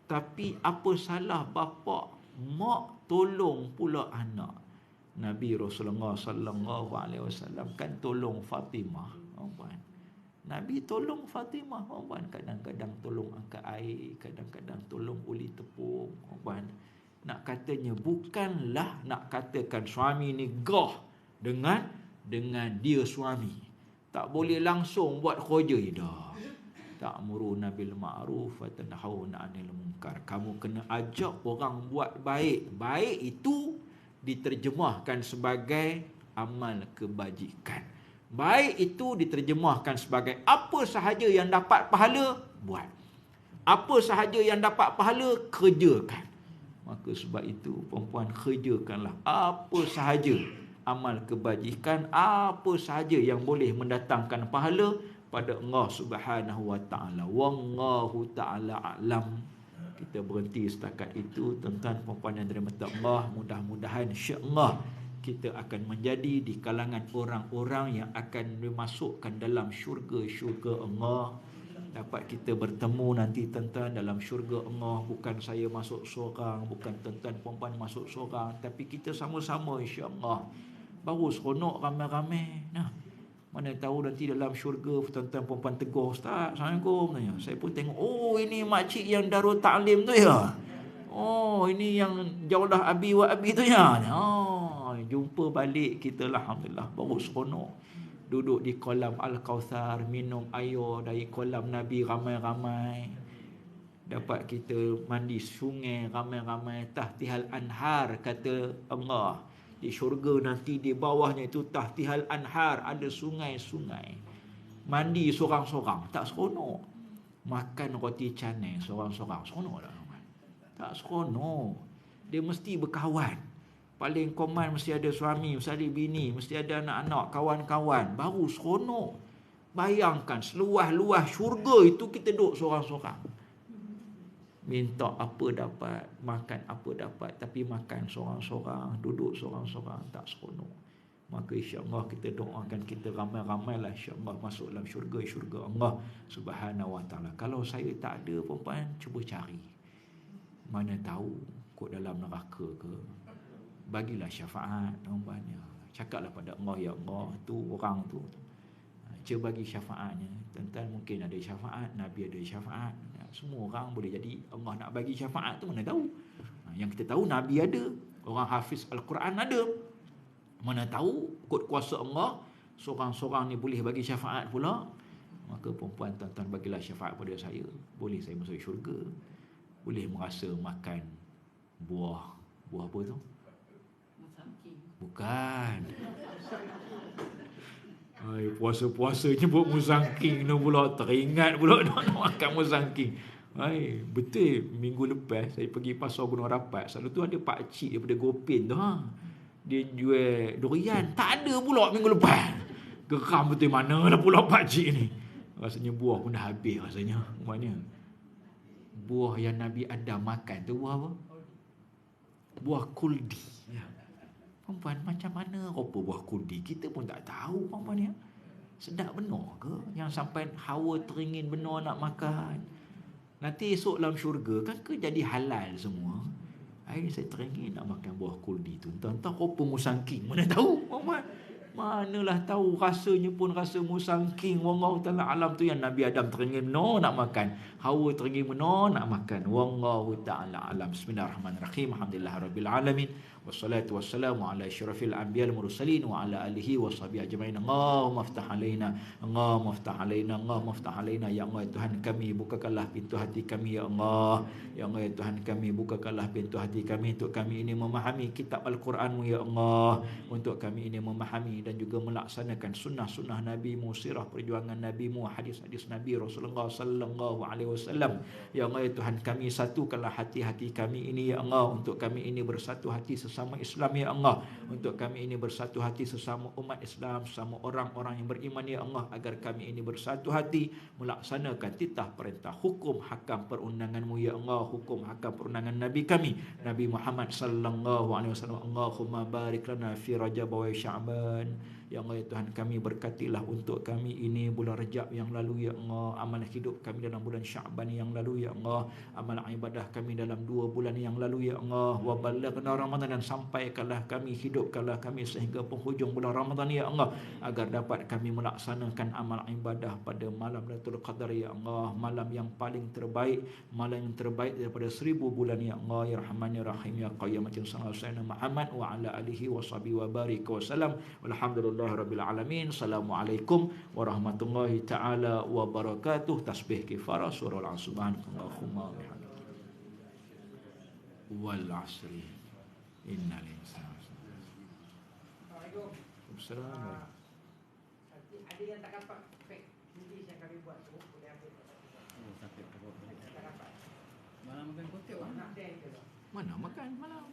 Tapi apa salah bapa mak tolong pula anak? Nabi Rasulullah sallallahu alaihi wasallam kan tolong Fatimah. Nabi tolong Fatimah. Kadang-kadang tolong angkat air, kadang-kadang tolong uli tepung. Nak katanya bukanlah nak katakan suami ni gah dengan dia suami. Tak boleh langsung buat kerja dah. Ta'muruna bil ma'ruf wa tanhauna 'anil munkar. Kamu kena ajak orang buat baik. Baik itu diterjemahkan sebagai amal kebajikan. Baik itu diterjemahkan sebagai apa sahaja yang dapat pahala, buat. Apa sahaja yang dapat pahala, kerjakan. Maka sebab itu, perempuan, kerjakanlah apa sahaja amal kebajikan, apa sahaja yang boleh mendatangkan pahala pada Allah Subhanahu wa taala. Wallahu taala a'lam. Kita berhenti setakat itu. Tuan-tuan puan-puan yang dirahmati Allah, mudah-mudahan insya-Allah kita akan menjadi di kalangan orang-orang yang akan dimasukkan dalam syurga-syurga Allah. Dapat kita bertemu nanti tuan-tuan dalam syurga Allah. Bukan saya masuk seorang, bukan tuan-tuan puan-puan masuk seorang, tapi kita sama-sama insya-Allah. Baru seronok ramai-ramai. Nah, mana tahu nanti dalam syurga tuan-tuan puan-puan tegur, "Ustaz, Assalamualaikum." Tanya. Saya pun tengok, oh ini makcik yang Darul Ta'lim tu ya. Oh ini yang Jaulah Abi wa Abi tu ya. Oh, jumpa balik kita, alhamdulillah, baru seronok. Duduk di kolam Al-Kautsar, minum air dari kolam Nabi ramai-ramai. Dapat kita mandi sungai ramai-ramai, tahtihal anhar kata Allah. Di syurga nanti di bawahnya itu tahtihal anhar, ada sungai-sungai. Mandi seorang-seorang, tak seronok. Makan roti canai seorang-seorang, seronok tak? Tak seronok. Dia mesti berkawan. Paling common mesti ada suami, mesti ada bini, mesti ada anak-anak, kawan-kawan. Baru seronok. Bayangkan seluas-luas syurga itu kita duduk seorang-seorang. Minta apa dapat, makan apa dapat, tapi makan seorang-seorang, duduk seorang-seorang, tak seronok. Maka insya-Allah kita doakan kita ramai-ramailah insya-Allah masuk dalam syurga-syurga Allah Subhanahu wa taala. Kalau saya tak ada puan-puan, cuba cari. Mana tahu kot dalam neraka ke. Bagilah syafaat puan-puan. Cakaplah pada Allah, ya Allah, tu orang tu. Cuba bagi syafaatnya. Tuan-tuan mungkin ada syafaat, Nabi ada syafaat. Semua orang boleh jadi Allah nak bagi syafaat tu, mana tahu. Yang kita tahu Nabi ada, orang hafiz Al-Quran ada. Mana tahu kot kuasa Allah seorang-seorang ni boleh bagi syafaat pula. Maka perempuan tuan-tuan bagilah syafaat pada saya. Boleh saya masuk syurga. Boleh merasa makan buah apa tu? Bukan. Ay, puasa-puasa nyebut musangking tu pula, teringat pula nak makan musangking. Ay, betul minggu lepas saya pergi pasar Gunung Rapat. Selalu tu ada pak cik daripada Gopin tu Dia jual durian, tak ada pula minggu lepas. Geram betul, mana lah pula pak cik ni. Rasanya buah pun dah habis rasanya. Mana? Buah yang Nabi Adam makan tu buah apa? Buah kuldi. Puan-puan, macam mana rupa buah kuldi? Kita pun tak tahu puan-puan ya. Sedap benar ke? Yang sampai hawa teringin benar nak makan. Nanti esok dalam syurga kan ke jadi halal semua. Hari saya teringin nak makan buah kuldi tu. Entah rupa musangking. Mana tahu puan-puan? Manalah tahu, rasanya pun rasa musangking. Wallahu ta'ala alam tu yang Nabi Adam teringin benar nak makan. Hawa teringin benar nak makan. Wallahu ta'ala alam. Bismillahirrahmanirrahim. Alhamdulillahirabbil alamin. Wassalatu wassalamu ala asyrafil anbiya'il mursalin wa ala alihi washabihi ajmain. Allahumma iftah alaina, Allahumma iftah alaina, Allahumma iftah alaina. Ya Allah Tuhan kami, bukakanlah pintu hati kami ya Allah. Ya Allah Tuhan kami, bukakanlah pintu hati kami untuk kami ini memahami kitab Al-Quran-Mu ya Allah. Untuk kami ini memahami dan juga melaksanakan sunnah-sunnah Nabi-Mu, sirah perjuangan Nabi-Mu, hadis-hadis Nabi Rasulullah sallallahu alaihi wasallam. Ya Allah Tuhan kami, satukanlah hati-hati kami ini ya Allah. Untuk kami ini bersatu hati sesama Islam ya Allah. Untuk kami ini bersatu hati sesama umat Islam, sesama orang-orang yang beriman ya Allah, agar kami ini bersatu hati melaksanakan titah perintah hukum hakam perundangan-Mu ya Allah, hukum hakam perundangan Nabi kami Nabi Muhammad sallallahu alaihi wasallam. Allahumma barik lana fi Rajab wa Sya'ban. Ya Allah ya Tuhan kami, berkatilah untuk kami ini bulan Rajab yang lalu ya Allah, amal hidup kami dalam bulan Sya'ban yang lalu ya Allah, amal ibadah kami dalam 2 bulan yang lalu ya Allah. Wa balaghna Ramadan, dan sampaikanlah kami, hidupkanlah kami sehingga penghujung bulan Ramadan ya Allah, agar dapat kami melaksanakan amal ibadah pada malam Lailatul Qadar ya Allah, malam yang paling terbaik, malam yang terbaik daripada 1000 bulan ya Allah ya Rahman ya Rahim ya Qayyum sallallahu alaihi Muhammad wa ala alihi washabihi wa barik wa salam. Walhamdulillahirabbil alamin. Assalamualaikum warahmatullahi taala wabarakatuh. Tasbih kifarah surah Al-Subhanallahumma bihamdika wal 'asri innal insana. Assalamualaikum. Ada yang tak dapat fake English yang kami buat tu, boleh ambil. Tak dapat. Malam makan kotak. Nak ada yang tu. Mana makan malam?